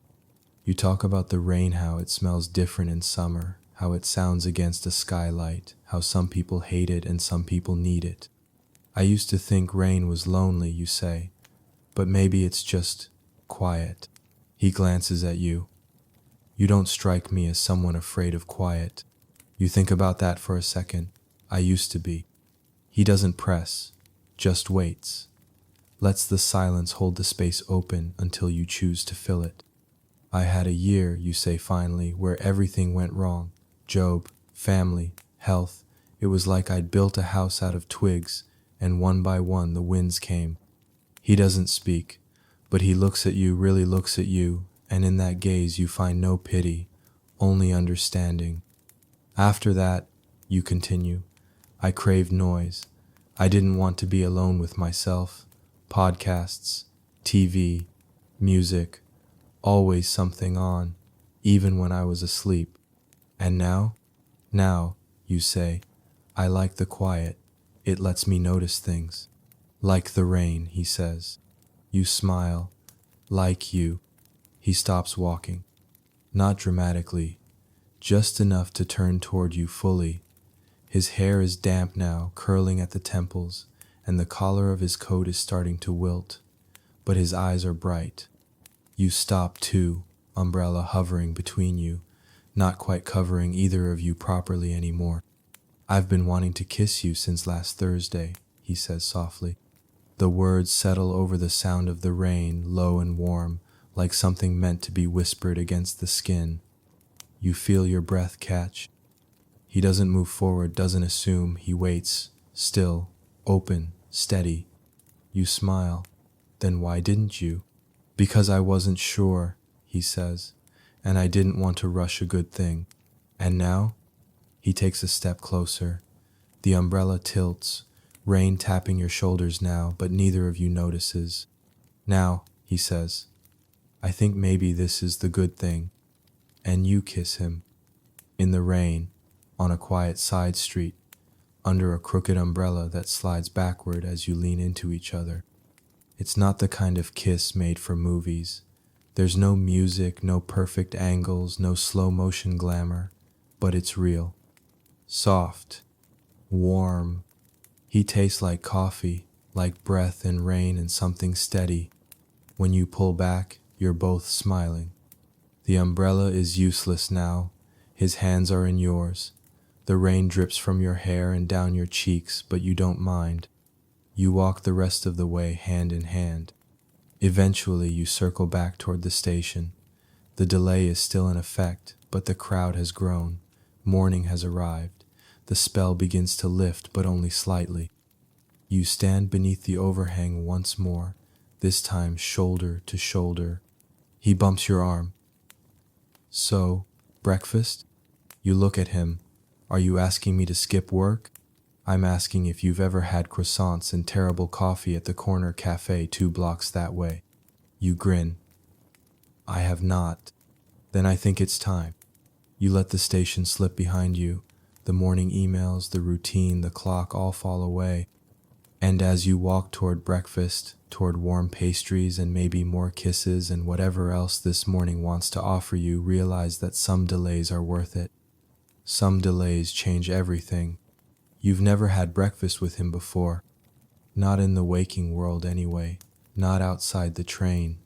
You talk about the rain, how it smells different in summer, how it sounds against a skylight, how some people hate it and some people need it. I used to think rain was lonely, you say, but maybe it's just quiet. He glances at you. You don't strike me as someone afraid of quiet. You think about that for a second. I used to be. He doesn't press, just waits. Lets the silence hold the space open until you choose to fill it. I had a year, you say finally, where everything went wrong. Job, family, health. It was like I'd built a house out of twigs, and one by one the winds came. He doesn't speak, but he looks at you, really looks at you, and in that gaze you find no pity, only understanding. After that, you continue, I craved noise. I didn't want to be alone with myself. Podcasts, TV, music, always something on, even when I was asleep. And now, you say, I like the quiet. It lets me notice things. Like the rain, he says. You smile. Like you. He stops walking. Not dramatically, just enough to turn toward you fully. His hair is damp now, curling at the temples, and the collar of his coat is starting to wilt, but his eyes are bright. You stop too, umbrella hovering between you, not quite covering either of you properly anymore. I've been wanting to kiss you since last Thursday, he says softly. The words settle over the sound of the rain, low and warm, like something meant to be whispered against the skin. You feel your breath catch. He doesn't move forward, doesn't assume. He waits, still, open, steady. You smile. Then why didn't you? Because I wasn't sure, he says, and I didn't want to rush a good thing. And now? He takes a step closer. The umbrella tilts, rain tapping your shoulders now, but neither of you notices. Now, he says, I think maybe this is the good thing. And you kiss him. In the rain, on a quiet side street, under a crooked umbrella that slides backward as you lean into each other. It's not the kind of kiss made for movies, There's no music, no perfect angles, no slow motion glamour, but it's real. Soft, warm. He tastes like coffee, like breath and rain and something steady. When you pull back, you're both smiling. The umbrella is useless now. His hands are in yours. The rain drips from your hair and down your cheeks, but you don't mind. You walk the rest of the way hand in hand. Eventually, you circle back toward the station. The delay is still in effect, but the crowd has grown. Morning has arrived. The spell begins to lift, but only slightly. You stand beneath the overhang once more, this time shoulder to shoulder. He bumps your arm. So, breakfast? You look at him. Are you asking me to skip work? I'm asking if you've ever had croissants and terrible coffee at the corner cafe 2 blocks that way. You grin. I have not. Then I think it's time. You let the station slip behind you. The morning emails, the routine, the clock all fall away. And as you walk toward breakfast, toward warm pastries and maybe more kisses and whatever else this morning wants to offer you, realize that some delays are worth it. Some delays change everything. You've never had breakfast with him before. Not in the waking world anyway. Not outside the train.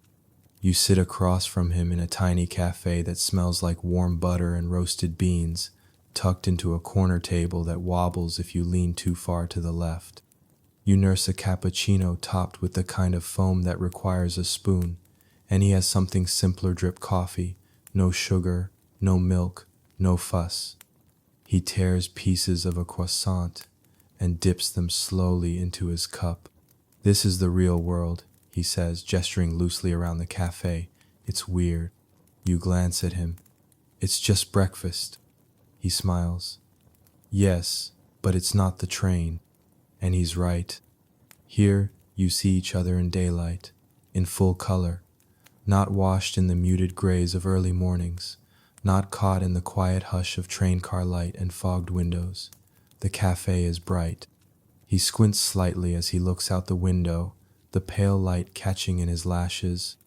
You sit across from him in a tiny cafe that smells like warm butter and roasted beans, tucked into a corner table that wobbles if you lean too far to the left. You nurse a cappuccino topped with the kind of foam that requires a spoon, and he has something simpler drip coffee, no sugar, no milk, no fuss. He tears pieces of a croissant and dips them slowly into his cup. This is the real world, he says, gesturing loosely around the cafe. It's weird. You glance at him. It's just breakfast. He smiles. Yes, but it's not the train. And he's right. Here, you see each other in daylight, in full color, not washed in the muted grays of early mornings, not caught in the quiet hush of train car light and fogged windows. The cafe is bright. He squints slightly as he looks out the window, the pale light catching in his lashes.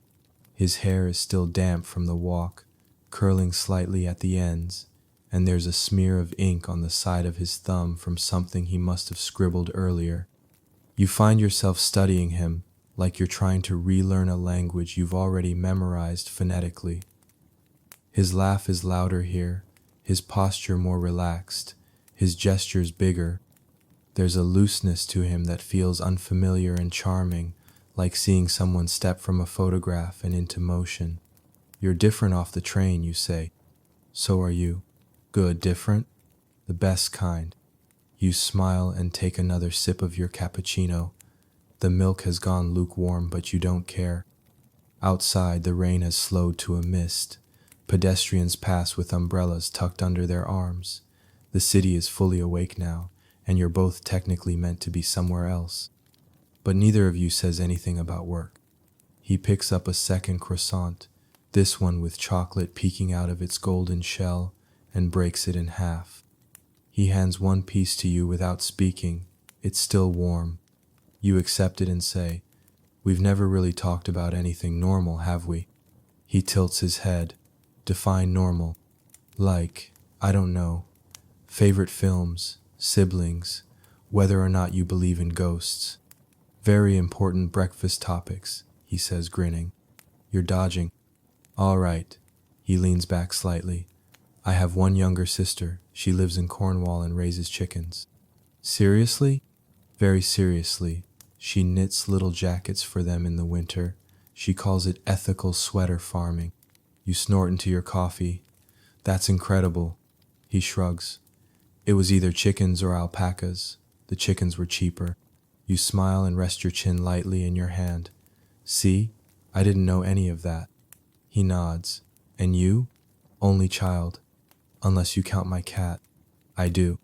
His hair is still damp from the walk, curling slightly at the ends, and there's a smear of ink on the side of his thumb from something he must have scribbled earlier. You find yourself studying him, like you're trying to relearn a language you've already memorized phonetically. His laugh is louder here, his posture more relaxed, his gestures bigger. There's a looseness to him that feels unfamiliar and charming, like seeing someone step from a photograph and into motion. You're different off the train, you say. So are you. Good, different? The best kind. You smile and take another sip of your cappuccino. The milk has gone lukewarm, but you don't care. Outside, the rain has slowed to a mist. Pedestrians pass with umbrellas tucked under their arms. The city is fully awake now, and you're both technically meant to be somewhere else. But neither of you says anything about work. He picks up a second croissant, this one with chocolate peeking out of its golden shell, and breaks it in half. He hands one piece to you without speaking. It's still warm. You accept it and say, "We've never really talked about anything normal, have we?" He tilts his head. Define normal. Like, I don't know, favorite films, siblings, whether or not you believe in ghosts. Very important breakfast topics, he says, grinning. You're dodging. All right. He leans back slightly. I have one younger sister. She lives in Cornwall and raises chickens. Seriously? Very seriously. She knits little jackets for them in the winter. She calls it ethical sweater farming. You snort into your coffee. That's incredible. He shrugs. It was either chickens or alpacas. The chickens were cheaper. You smile and rest your chin lightly in your hand. See? I didn't know any of that. He nods. And you? Only child. Unless you count my cat. I do.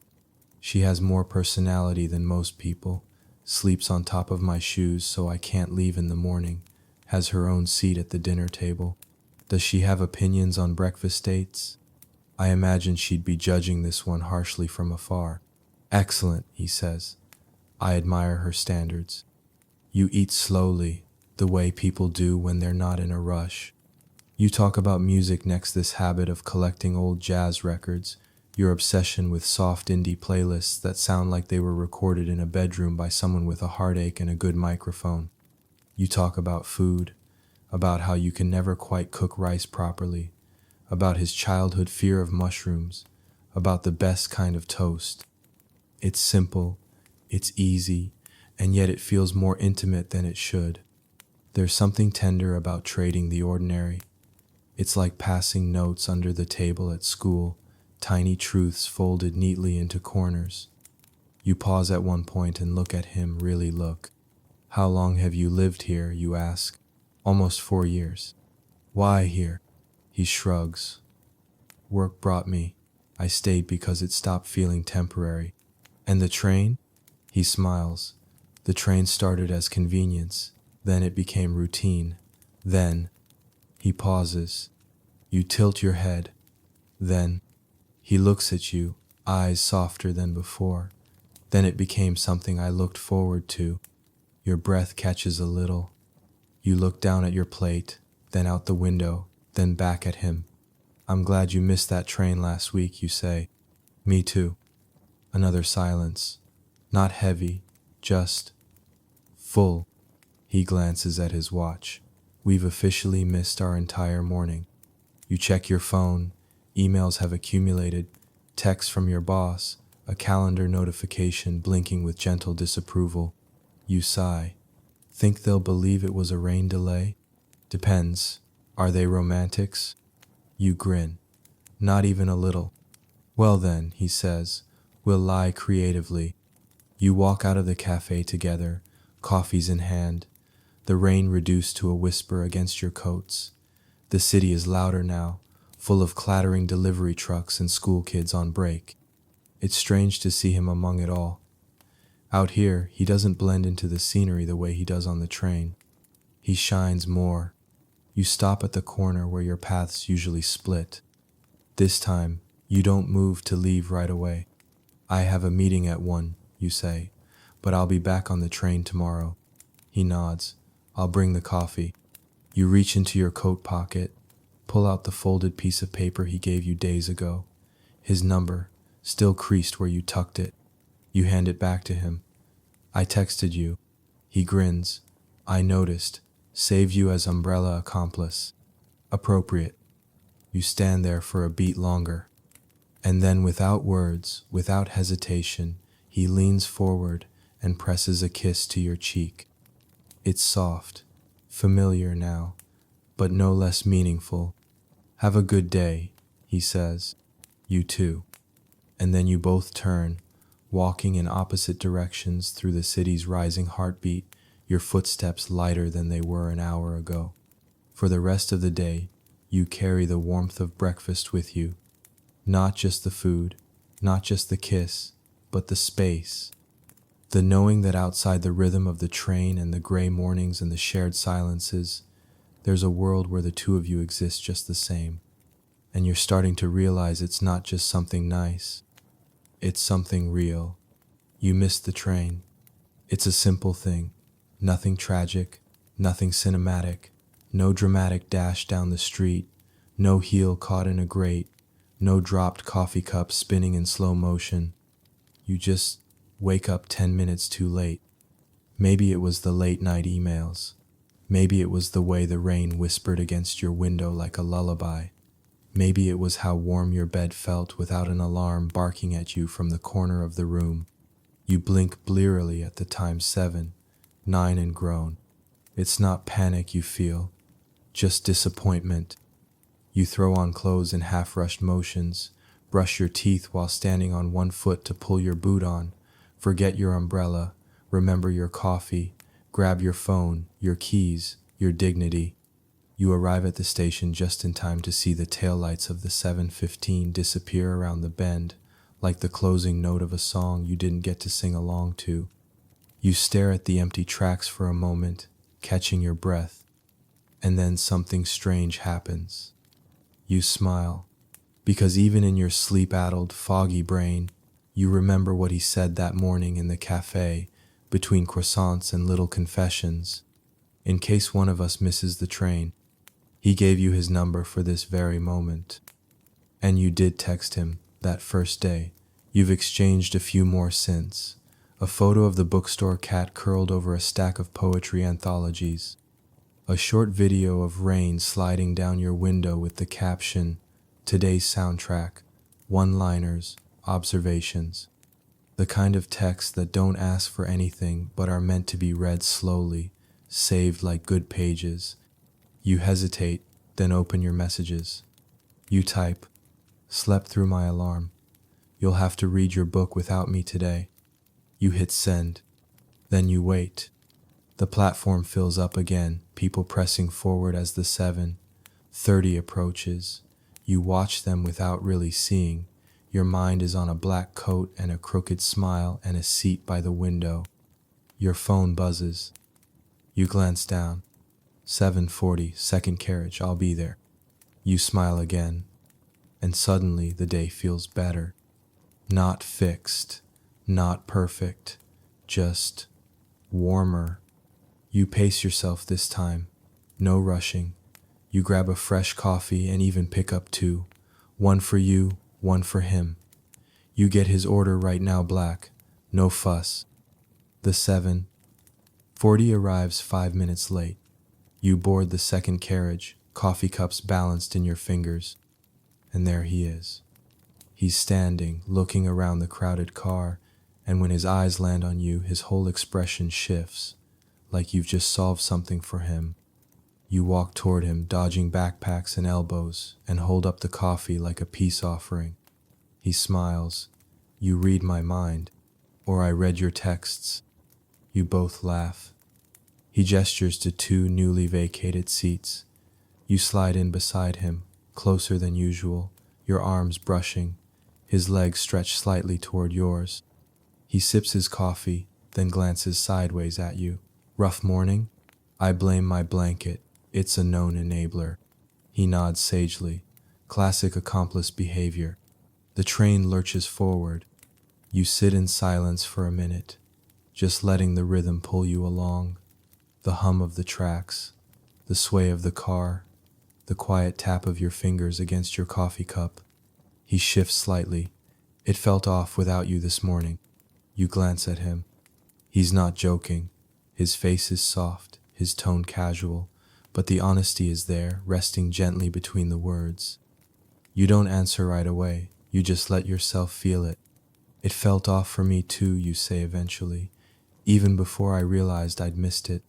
She has more personality than most people. Sleeps on top of my shoes so I can't leave in the morning. Has her own seat at the dinner table. Does she have opinions on breakfast dates? I imagine she'd be judging this one harshly from afar. Excellent, he says. I admire her standards. You eat slowly, the way people do when they're not in a rush. You talk about music next, this habit of collecting old jazz records, your obsession with soft indie playlists that sound like they were recorded in a bedroom by someone with a heartache and a good microphone. You talk about food, about how you can never quite cook rice properly, about his childhood fear of mushrooms, about the best kind of toast. It's simple, it's easy, and yet it feels more intimate than it should. There's something tender about trading the ordinary. It's like passing notes under the table at school, tiny truths folded neatly into corners. You pause at one point and look at him, really look. How long have you lived here, you ask? Almost 4 years. Why here? He shrugs. Work brought me. I stayed because it stopped feeling temporary. And the train? He smiles. The train started as convenience, then it became routine. Then, he pauses. You tilt your head. Then, he looks at you, eyes softer than before. Then it became something I looked forward to. Your breath catches a little. You look down at your plate, then out the window, then back at him. I'm glad you missed that train last week, you say. Me too. Another silence. Not heavy, just full. He glances at his watch. We've officially missed our entire morning. You check your phone. Emails have accumulated. Text from your boss. A calendar notification blinking with gentle disapproval. You sigh. Think they'll believe it was a rain delay? Depends. Are they romantics? You grin. Not even a little. Well then, he says, we'll lie creatively. You walk out of the cafe together, coffees in hand, the rain reduced to a whisper against your coats. The city is louder now, full of clattering delivery trucks and school kids on break. It's strange to see him among it all. Out here, he doesn't blend into the scenery the way he does on the train. He shines more. You stop at the corner where your paths usually split. This time, you don't move to leave right away. I have a meeting at 1, you say, but I'll be back on the train tomorrow. He nods. I'll bring the coffee. You reach into your coat pocket, pull out the folded piece of paper he gave you days ago. His number, still creased where you tucked it. You hand it back to him. I texted you. He grins. I noticed. Saved you as umbrella accomplice. Appropriate. You stand there for a beat longer. And then without words, without hesitation, he leans forward and presses a kiss to your cheek. It's soft, familiar now, but no less meaningful. Have a good day, he says. You too. And then you both turn, walking in opposite directions through the city's rising heartbeat, your footsteps lighter than they were an hour ago. For the rest of the day, you carry the warmth of breakfast with you. Not just the food, not just the kiss, but the space. The knowing that outside the rhythm of the train and the gray mornings and the shared silences, there's a world where the two of you exist just the same. And you're starting to realize it's not just something nice. It's something real. You missed the train. It's a simple thing. Nothing tragic, nothing cinematic, no dramatic dash down the street, no heel caught in a grate, no dropped coffee cup spinning in slow motion. You just wake up 10 minutes too late. Maybe it was the late night emails. Maybe it was the way the rain whispered against your window like a lullaby. Maybe it was how warm your bed felt without an alarm barking at you from the corner of the room. You blink blearily at the time 7, 9 and groan. It's not panic you feel, just disappointment. You throw on clothes in half-rushed motions, brush your teeth while standing on one foot to pull your boot on, forget your umbrella, remember your coffee, grab your phone, your keys, your dignity. You arrive at the station just in time to see the taillights of the 7:15 disappear around the bend, like the closing note of a song you didn't get to sing along to. You stare at the empty tracks for a moment, catching your breath, and then something strange happens. You smile, because even in your sleep-addled, foggy brain, you remember what he said that morning in the cafe, between croissants and little confessions. In case one of us misses the train, He gave you his number for this very moment. And you did text him that first day. You've exchanged a few more since. A photo of the bookstore cat curled over a stack of poetry anthologies. A short video of rain sliding down your window with the caption, "Today's soundtrack, one-liners, observations." The kind of texts that don't ask for anything but are meant to be read slowly, saved like good pages. You hesitate, then open your messages. You type, "Slept through my alarm. You'll have to read your book without me today." You hit send. Then you wait. The platform fills up again, people pressing forward as the 7:30 approaches. You watch them without really seeing. Your mind is on a black coat and a crooked smile and a seat by the window. Your phone buzzes. You glance down. 7:40, second carriage, I'll be there. You smile again. And suddenly the day feels better. Not fixed, not perfect, just warmer. You pace yourself this time. No rushing. You grab a fresh coffee and even pick up two. One for you, one for him. You get his order right now, black. No fuss. The 7:40 arrives 5 minutes late. You board the second carriage, coffee cups balanced in your fingers. And there he is. He's standing, looking around the crowded car, and when his eyes land on you, his whole expression shifts, like you've just solved something for him. You walk toward him, dodging backpacks and elbows, and hold up the coffee like a peace offering. He smiles. You read my mind, or I read your texts. You both laugh. He gestures to two newly vacated seats. You slide in beside him, closer than usual, your arms brushing, his legs stretched slightly toward yours. He sips his coffee, then glances sideways at you. Rough morning? I blame my blanket. It's a known enabler. He nods sagely. Classic accomplice behavior. The train lurches forward. You sit in silence for a minute, just letting the rhythm pull you along. The hum of the tracks, the sway of the car, the quiet tap of your fingers against your coffee cup. He shifts slightly. It felt off without you this morning. You glance at him. He's not joking. His face is soft, his tone casual, but the honesty is there, resting gently between the words. You don't answer right away. You just let yourself feel it. It felt off for me too, you say eventually, even before I realized I'd missed it.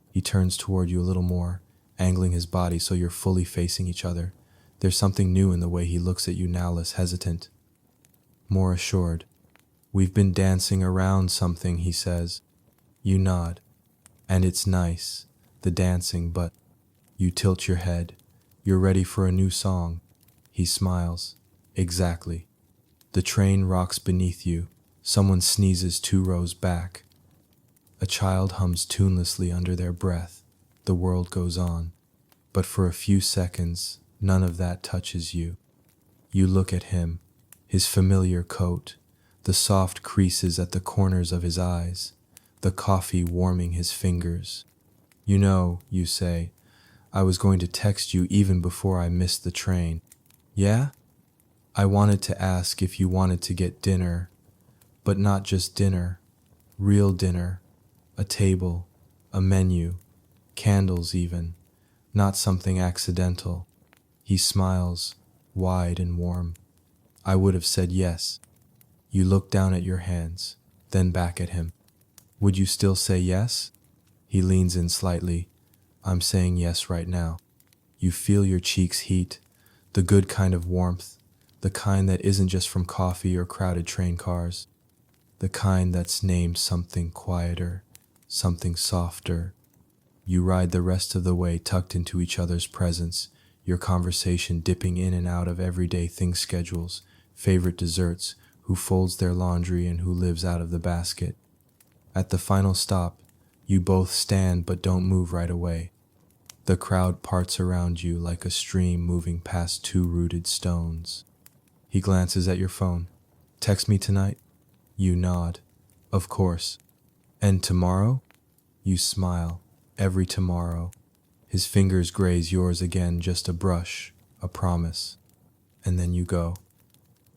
He turns toward you a little more, angling his body so you're fully facing each other. There's something new in the way he looks at you now, less hesitant, more assured. We've been dancing around something, he says. You nod. And it's nice, the dancing, but you tilt your head. You're ready for a new song. He smiles. Exactly. The train rocks beneath you. Someone sneezes 2 rows back. A child hums tunelessly under their breath. The world goes on. But for a few seconds, none of that touches you. You look at him, his familiar coat, the soft creases at the corners of his eyes, the coffee warming his fingers. You know, you say, I was going to text you even before I missed the train. Yeah? I wanted to ask if you wanted to get dinner, but not just dinner, real dinner, a table, a menu, candles even, not something accidental. He smiles, wide and warm. I would have said yes. You look down at your hands, then back at him. Would you still say yes? He leans in slightly. I'm saying yes right now. You feel your cheeks heat, the good kind of warmth, the kind that isn't just from coffee or crowded train cars, the kind that's named something quieter, something softer. You ride the rest of the way tucked into each other's presence, your conversation dipping in and out of everyday things, schedules, favorite desserts, who folds their laundry and who lives out of the basket. At the final stop, you both stand but don't move right away. The crowd parts around you like a stream moving past 2 rooted stones. He glances at your phone. Text me tonight? You nod. Of course. And tomorrow? You smile. Every tomorrow. His fingers graze yours again, just a brush, a promise. And then you go.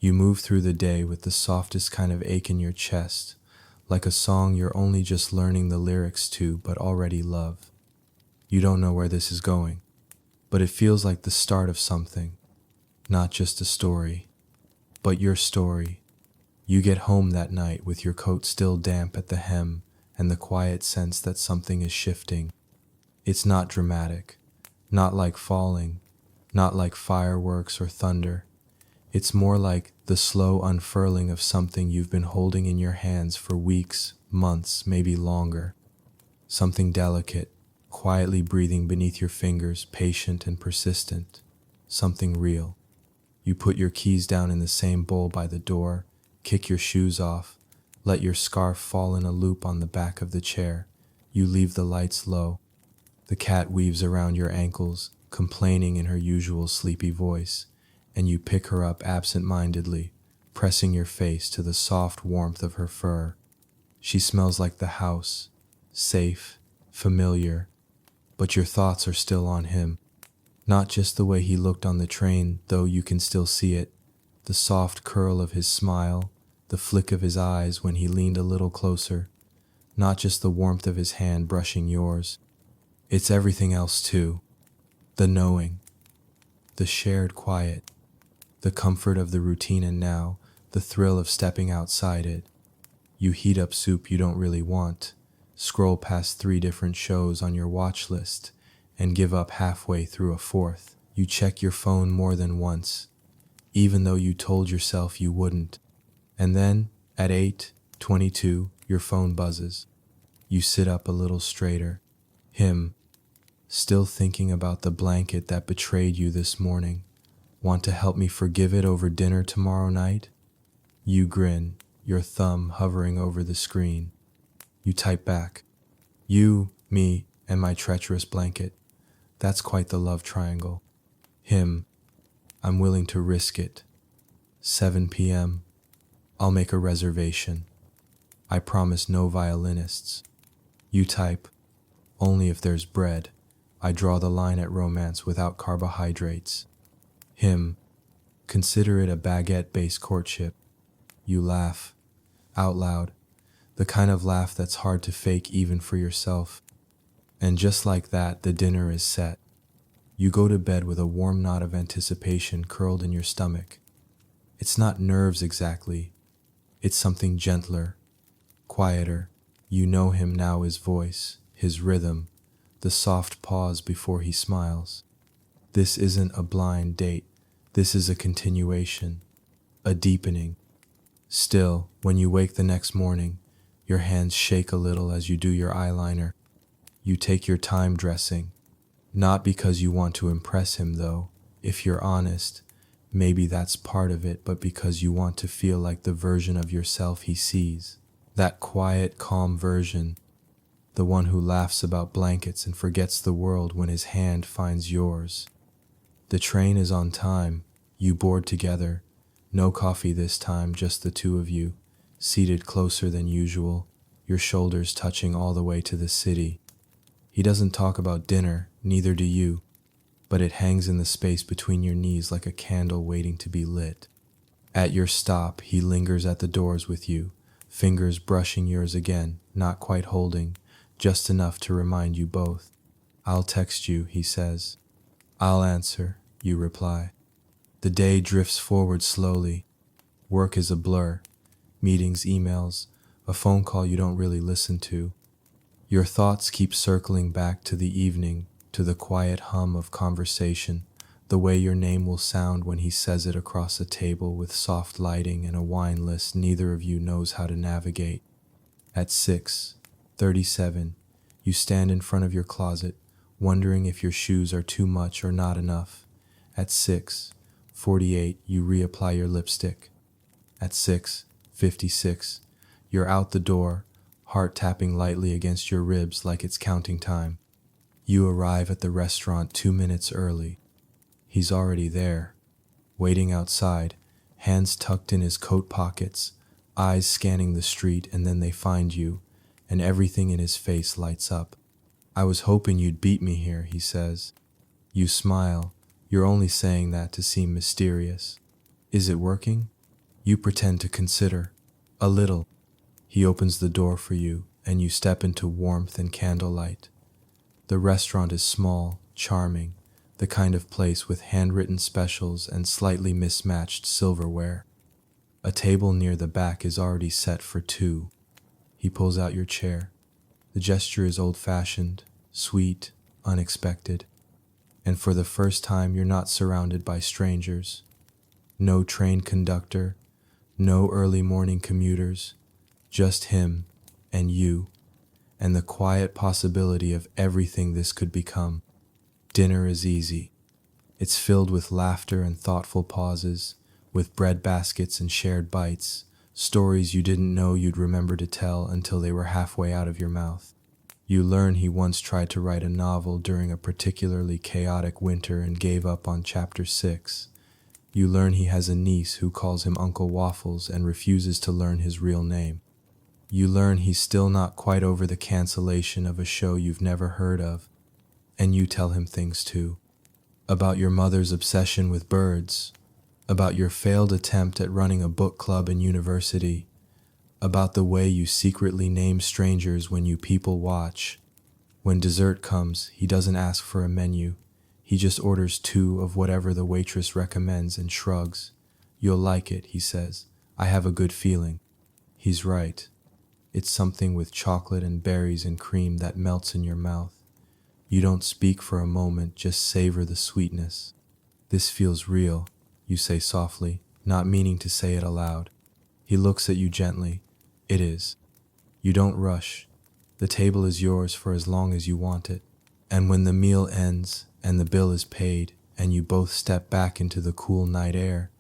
You move through the day with the softest kind of ache in your chest, like a song you're only just learning the lyrics to but already love. You don't know where this is going, but it feels like the start of something, not just a story, but your story. You get home that night with your coat still damp at the hem and the quiet sense that something is shifting. It's not dramatic, not like falling, not like fireworks or thunder. It's more like the slow unfurling of something you've been holding in your hands for weeks, months, maybe longer. Something delicate, quietly breathing beneath your fingers, patient and persistent. Something real. You put your keys down in the same bowl by the door, kick your shoes off, let your scarf fall in a loop on the back of the chair. You leave the lights low. The cat weaves around your ankles, complaining in her usual sleepy voice, and you pick her up absent-mindedly, pressing your face to the soft warmth of her fur. She smells like the house, safe, familiar, but your thoughts are still on him. Not just the way he looked on the train, though you can still see it, the soft curl of his smile, the flick of his eyes when he leaned a little closer, not just the warmth of his hand brushing yours. It's everything else too. The knowing, the shared quiet, the comfort of the routine, and now the thrill of stepping outside it. You heat up soup you don't really want, scroll past 3 different shows on your watch list, and give up halfway through a 4th. You check your phone more than once, even though you told yourself you wouldn't. And then, at 8:22, your phone buzzes. You sit up a little straighter. Him, still thinking about the blanket that betrayed you this morning. Want to help me forgive it over dinner tomorrow night? You grin, your thumb hovering over the screen. You type back. You, me, and my treacherous blanket. That's quite the love triangle. Him, I'm willing to risk it. 7 p.m. I'll make a reservation. I promise no violinists. You type, only if there's bread. I draw the line at romance without carbohydrates. Him, consider it a baguette-based courtship. You laugh, out loud, the kind of laugh that's hard to fake even for yourself. And just like that, the dinner is set. You go to bed with a warm knot of anticipation curled in your stomach. It's not nerves exactly. It's something gentler, quieter. You know him now, his voice, his rhythm, the soft pause before he smiles. This isn't a blind date. This is a continuation, a deepening. Still, when you wake the next morning, your hands shake a little as you do your eyeliner. You take your time dressing, not because you want to impress him though. If you're honest, maybe that's part of it, but because you want to feel like the version of yourself he sees. That quiet, calm version, the one who laughs about blankets and forgets the world when his hand finds yours. The train is on time. You board together. No coffee this time, just the two of you, seated closer than usual, your shoulders touching all the way to the city. He doesn't talk about dinner, neither do you, but it hangs in the space between your knees like a candle waiting to be lit. At your stop, he lingers at the doors with you, fingers brushing yours again, not quite holding, just enough to remind you both. I'll text you, he says. I'll answer, you reply. The day drifts forward slowly. Work is a blur. Meetings, emails, a phone call you don't really listen to. Your thoughts keep circling back to the evening, to the quiet hum of conversation, the way your name will sound when he says it across a table with soft lighting and a wine list neither of you knows how to navigate. At 6:37, you stand in front of your closet, wondering if your shoes are too much or not enough. At 6:48, you reapply your lipstick. At 6:56, you're out the door, heart tapping lightly against your ribs like it's counting time. You arrive at the restaurant 2 minutes early. He's already there, waiting outside, hands tucked in his coat pockets, eyes scanning the street, and then they find you, and everything in his face lights up. I was hoping you'd beat me here, he says. You smile. You're only saying that to seem mysterious. Is it working? You pretend to consider. A little. He opens the door for you, and you step into warmth and candlelight. The restaurant is small, charming, the kind of place with handwritten specials and slightly mismatched silverware. A table near the back is already set for two. He pulls out your chair. The gesture is old-fashioned, sweet, unexpected. And for the first time, you're not surrounded by strangers. No train conductor, no early morning commuters, just him and you, and the quiet possibility of everything this could become. Dinner is easy. It's filled with laughter and thoughtful pauses, with bread baskets and shared bites, stories you didn't know you'd remember to tell until they were halfway out of your mouth. You learn he once tried to write a novel during a particularly chaotic winter and gave up on chapter 6. You learn he has a niece who calls him Uncle Waffles and refuses to learn his real name. You learn he's still not quite over the cancellation of a show you've never heard of. And you tell him things too. About your mother's obsession with birds. About your failed attempt at running a book club in university. About the way you secretly name strangers when you people watch. When dessert comes, he doesn't ask for a menu. He just orders 2 of whatever the waitress recommends and shrugs. You'll like it, he says. I have a good feeling. He's right. It's something with chocolate and berries and cream that melts in your mouth. You don't speak for a moment, just savor the sweetness. This feels real, you say softly, not meaning to say it aloud. He looks at you gently. It is. You don't rush. The table is yours for as long as you want it. And when the meal ends and the bill is paid and you both step back into the cool night air,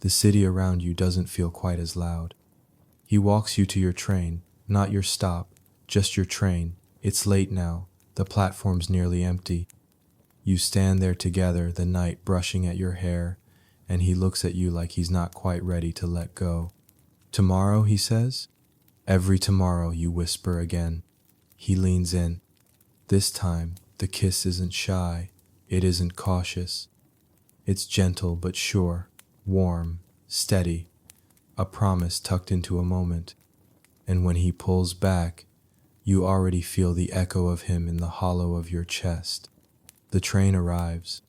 the city around you doesn't feel quite as loud. He walks you to your train, not your stop, just your train. It's late now. The platform's nearly empty. You stand there together, the night brushing at your hair, and he looks at you like he's not quite ready to let go. Tomorrow, he says? Every tomorrow, you whisper again. He leans in. This time, the kiss isn't shy. It isn't cautious. It's gentle but sure, warm, steady, a promise tucked into a moment. And when he pulls back, you already feel the echo of him in the hollow of your chest. The train arrives.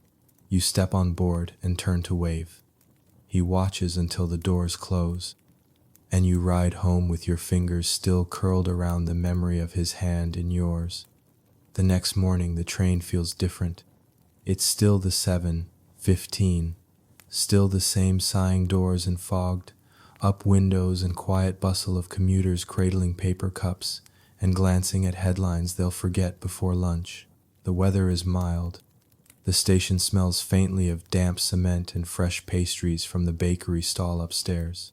You step on board and turn to wave. He watches until the doors close, and you ride home with your fingers still curled around the memory of his hand in yours. The next morning, the train feels different. It's still the 7:15, still the same sighing doors and fogged up windows and quiet bustle of commuters cradling paper cups and glancing at headlines they'll forget before lunch. The weather is mild. The station smells faintly of damp cement and fresh pastries from the bakery stall upstairs.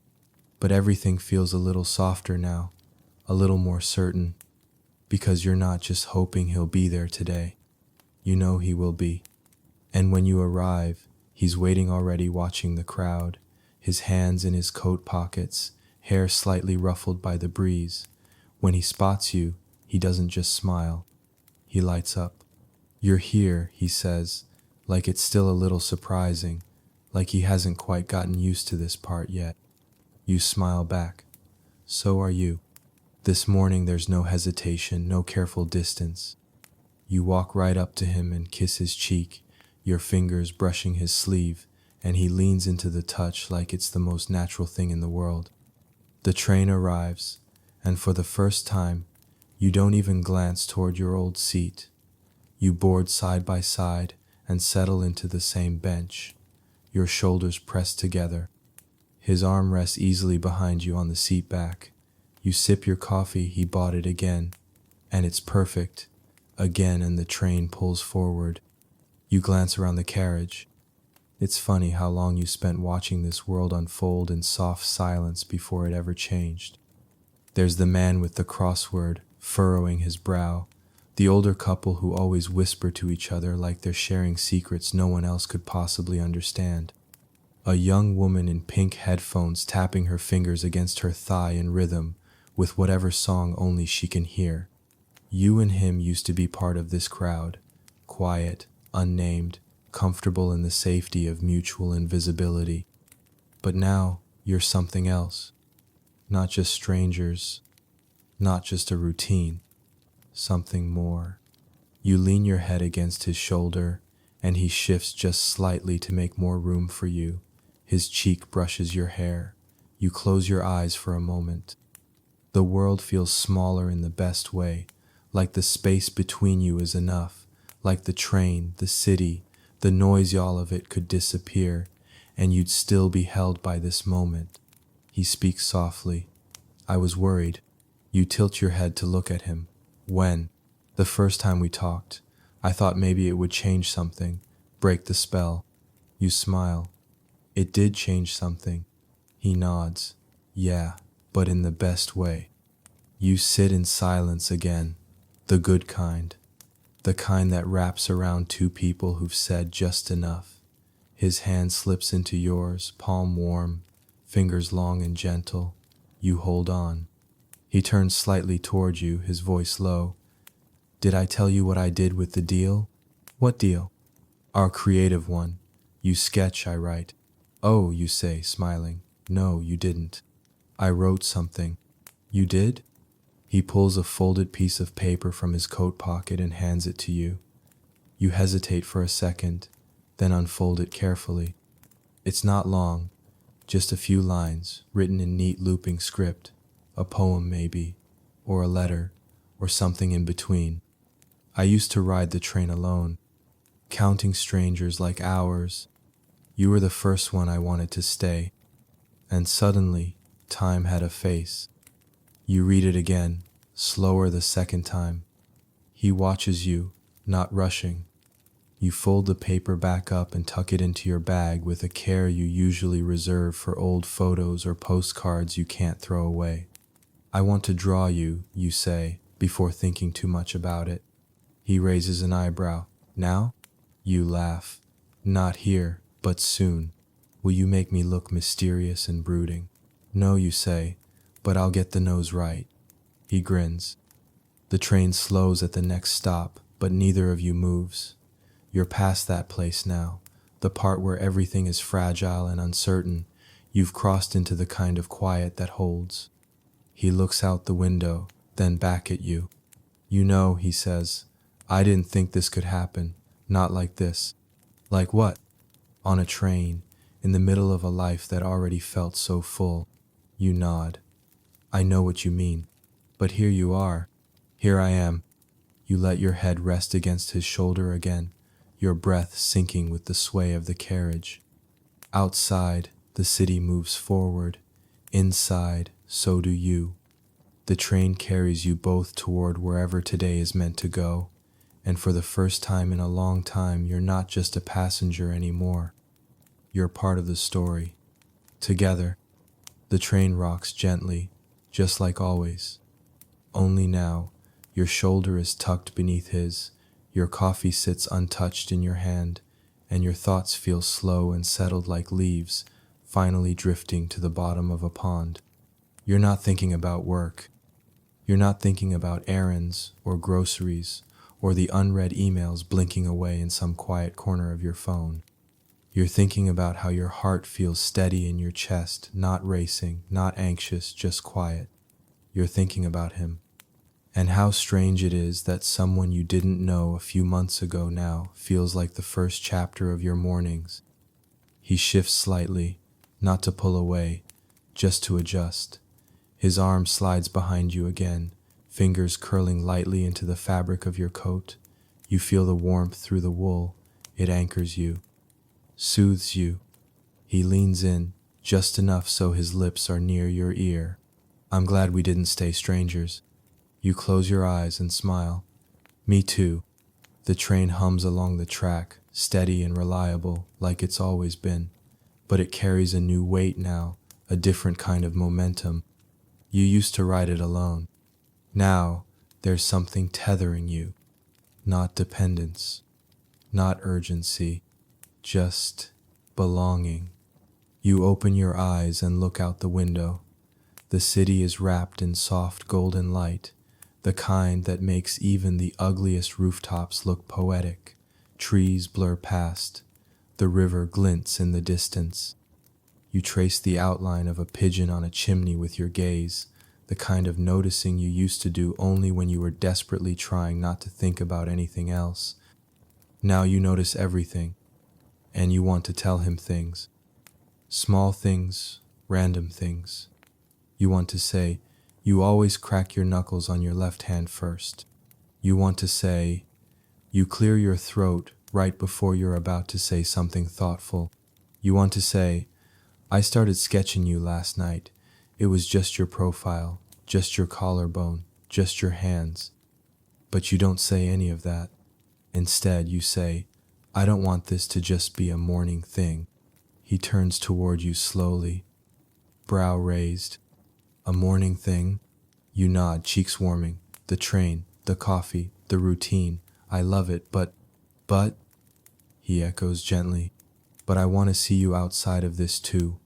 But everything feels a little softer now, a little more certain, because you're not just hoping he'll be there today. You know he will be. And when you arrive, he's waiting already, watching the crowd, his hands in his coat pockets, hair slightly ruffled by the breeze. When he spots you, he doesn't just smile. He lights up. You're here, he says, like it's still a little surprising, like he hasn't quite gotten used to this part yet. You smile back. So are you. This morning there's no hesitation, no careful distance. You walk right up to him and kiss his cheek, your fingers brushing his sleeve, and he leans into the touch like it's the most natural thing in the world. The train arrives, and for the first time, you don't even glance toward your old seat. You board side by side and settle into the same bench, your shoulders pressed together. His arm rests easily behind you on the seat back. You sip your coffee, he bought it again, and it's perfect. Again, and the train pulls forward. You glance around the carriage. It's funny how long you spent watching this world unfold in soft silence before it ever changed. There's the man with the crossword, furrowing his brow, the older couple who always whisper to each other like they're sharing secrets no one else could possibly understand. A young woman in pink headphones tapping her fingers against her thigh in rhythm with whatever song only she can hear. You and him used to be part of this crowd, quiet, unnamed, comfortable in the safety of mutual invisibility. But now you're something else, not just strangers, not just a routine, something more. You lean your head against his shoulder, and he shifts just slightly to make more room for you. His cheek brushes your hair. You close your eyes for a moment. The world feels smaller in the best way, like the space between you is enough, like the train, the city, the noise, all of it could disappear, and you'd still be held by this moment. He speaks softly. I was worried. You tilt your head to look at him. When? The first time we talked. I thought maybe it would change something, break the spell. You smile. It did change something. He nods. Yeah, but in the best way. You sit in silence again, the good kind, the kind that wraps around two people who've said just enough. His hand slips into yours, palm warm, fingers long and gentle. You hold on. He turns slightly toward you, his voice low. Did I tell you what I did with the deal? What deal? Our creative one. You sketch, I write. Oh, you say, smiling. No, you didn't. I wrote something. You did? He pulls a folded piece of paper from his coat pocket and hands it to you. You hesitate for a second, then unfold it carefully. It's not long, just a few lines, written in neat looping script. A poem maybe, or a letter, or something in between. I used to ride the train alone, counting strangers like hours. You were the first one I wanted to stay. And suddenly, time had a face. You read it again, slower the second time. He watches you, not rushing. You fold the paper back up and tuck it into your bag with a care you usually reserve for old photos or postcards you can't throw away. I want to draw you, you say, before thinking too much about it. He raises an eyebrow. Now? You laugh. Not here, but soon. Will you make me look mysterious and brooding? No, you say, but I'll get the nose right. He grins. The train slows at the next stop, but neither of you moves. You're past that place now, the part where everything is fragile and uncertain. You've crossed into the kind of quiet that holds. He looks out the window, then back at you. You know, he says, I didn't think this could happen. Not like this. Like what? On a train, in the middle of a life that already felt so full. You nod. I know what you mean. But here you are. Here I am. You let your head rest against his shoulder again, your breath sinking with the sway of the carriage. Outside, the city moves forward. Inside, so do you. The train carries you both toward wherever today is meant to go, and for the first time in a long time, you're not just a passenger anymore. You're part of the story. Together, the train rocks gently, just like always. Only now, your shoulder is tucked beneath his, your coffee sits untouched in your hand, and your thoughts feel slow and settled like leaves, finally drifting to the bottom of a pond. You're not thinking about work. You're not thinking about errands or groceries or the unread emails blinking away in some quiet corner of your phone. You're thinking about how your heart feels steady in your chest, not racing, not anxious, just quiet. You're thinking about him. And how strange it is that someone you didn't know a few months ago now feels like the first chapter of your mornings. He shifts slightly, not to pull away, just to adjust. His arm slides behind you again, fingers curling lightly into the fabric of your coat. You feel the warmth through the wool. It anchors you, soothes you. He leans in, just enough so his lips are near your ear. I'm glad we didn't stay strangers. You close your eyes and smile. Me too. The train hums along the track, steady and reliable, like it's always been. But it carries a new weight now, a different kind of momentum. You used to ride it alone. Now, there's something tethering you. Not dependence, not urgency, just belonging. You open your eyes and look out the window. The city is wrapped in soft golden light. the kind that makes even the ugliest rooftops look poetic. Trees blur past, the river glints in the distance. You trace the outline of a pigeon on a chimney with your gaze, the kind of noticing you used to do only when you were desperately trying not to think about anything else. Now you notice everything, and you want to tell him things. Small things, random things. You want to say, you always crack your knuckles on your left hand first. You want to say, you clear your throat right before you're about to say something thoughtful. You want to say, I started sketching you last night. It was just your profile, just your collarbone, just your hands. But you don't say any of that. Instead, you say, I don't want this to just be a morning thing. He turns toward you slowly, brow raised. A morning thing? You nod, cheeks warming. The train, the coffee, the routine. I love it, but, he echoes gently. But I want to see you outside of this too.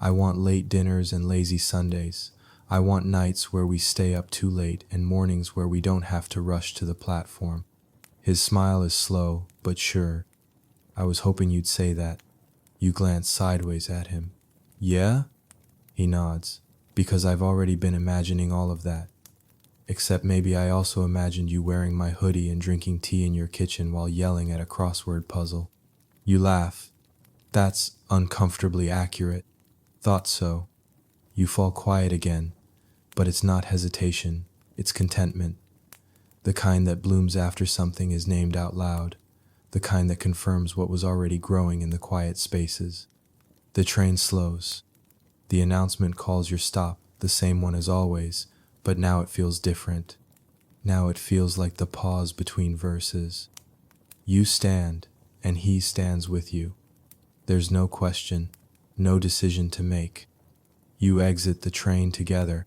I want late dinners and lazy Sundays. I want nights where we stay up too late and mornings where we don't have to rush to the platform. His smile is slow, but sure. I was hoping you'd say that. You glance sideways at him. Yeah? He nods. Because I've already been imagining all of that. Except maybe I also imagined you wearing my hoodie and drinking tea in your kitchen while yelling at a crossword puzzle. You laugh. That's uncomfortably accurate. Thought so. You fall quiet again, but it's not hesitation, it's contentment. The kind that blooms after something is named out loud, the kind that confirms what was already growing in the quiet spaces. The train slows. The announcement calls your stop, the same one as always, but now it feels different. Now it feels like the pause between verses. You stand, and he stands with you. There's no question, no decision to make. You exit the train together.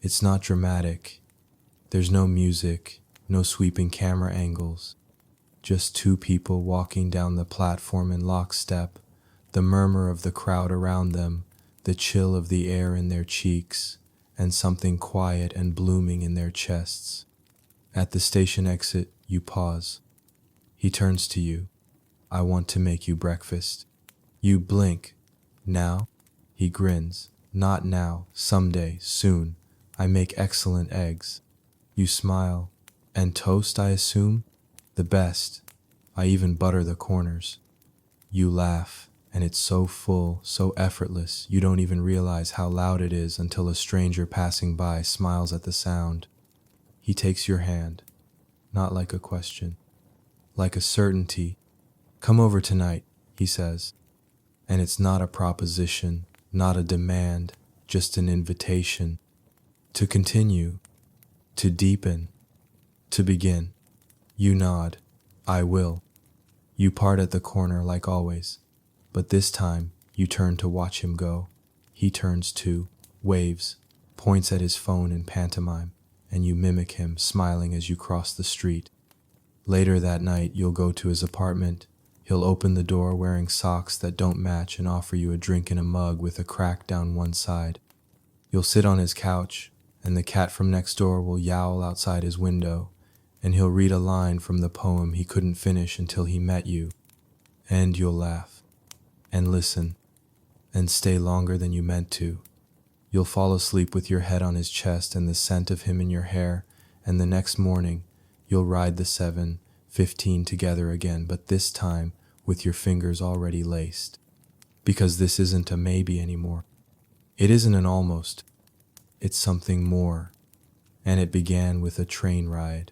It's not dramatic. There's no music, no sweeping camera angles. Just two people walking down the platform in lockstep, the murmur of the crowd around them, the chill of the air in their cheeks, and something quiet and blooming in their chests. At the station exit, you pause. He turns to you. I want to make you breakfast. You blink. Now? He grins. Not now, someday, soon. I make excellent eggs. You smile. And toast, I assume? The best. I even butter the corners. You laugh, and it's so full, so effortless, you don't even realize how loud it is until a stranger passing by smiles at the sound. He takes your hand, not like a question, like a certainty. Come over tonight, he says. And it's not a proposition, not a demand, just an invitation. To continue, to deepen, to begin. You nod. I will. You part at the corner like always, but this time you turn to watch him go. He turns too, waves, points at his phone in pantomime, and you mimic him, smiling as you cross the street. Later that night, you'll go to his apartment. He'll open the door wearing socks that don't match and offer you a drink in a mug with a crack down one side. You'll sit on his couch, and the cat from next door will yowl outside his window, and he'll read a line from the poem he couldn't finish until he met you. And you'll laugh, and listen, and stay longer than you meant to. You'll fall asleep with your head on his chest and the scent of him in your hair, and the next morning, you'll ride the 7:15 together again, but this time with your fingers already laced. Because this isn't a maybe anymore. It isn't an almost. It's something more. And it began with a train ride.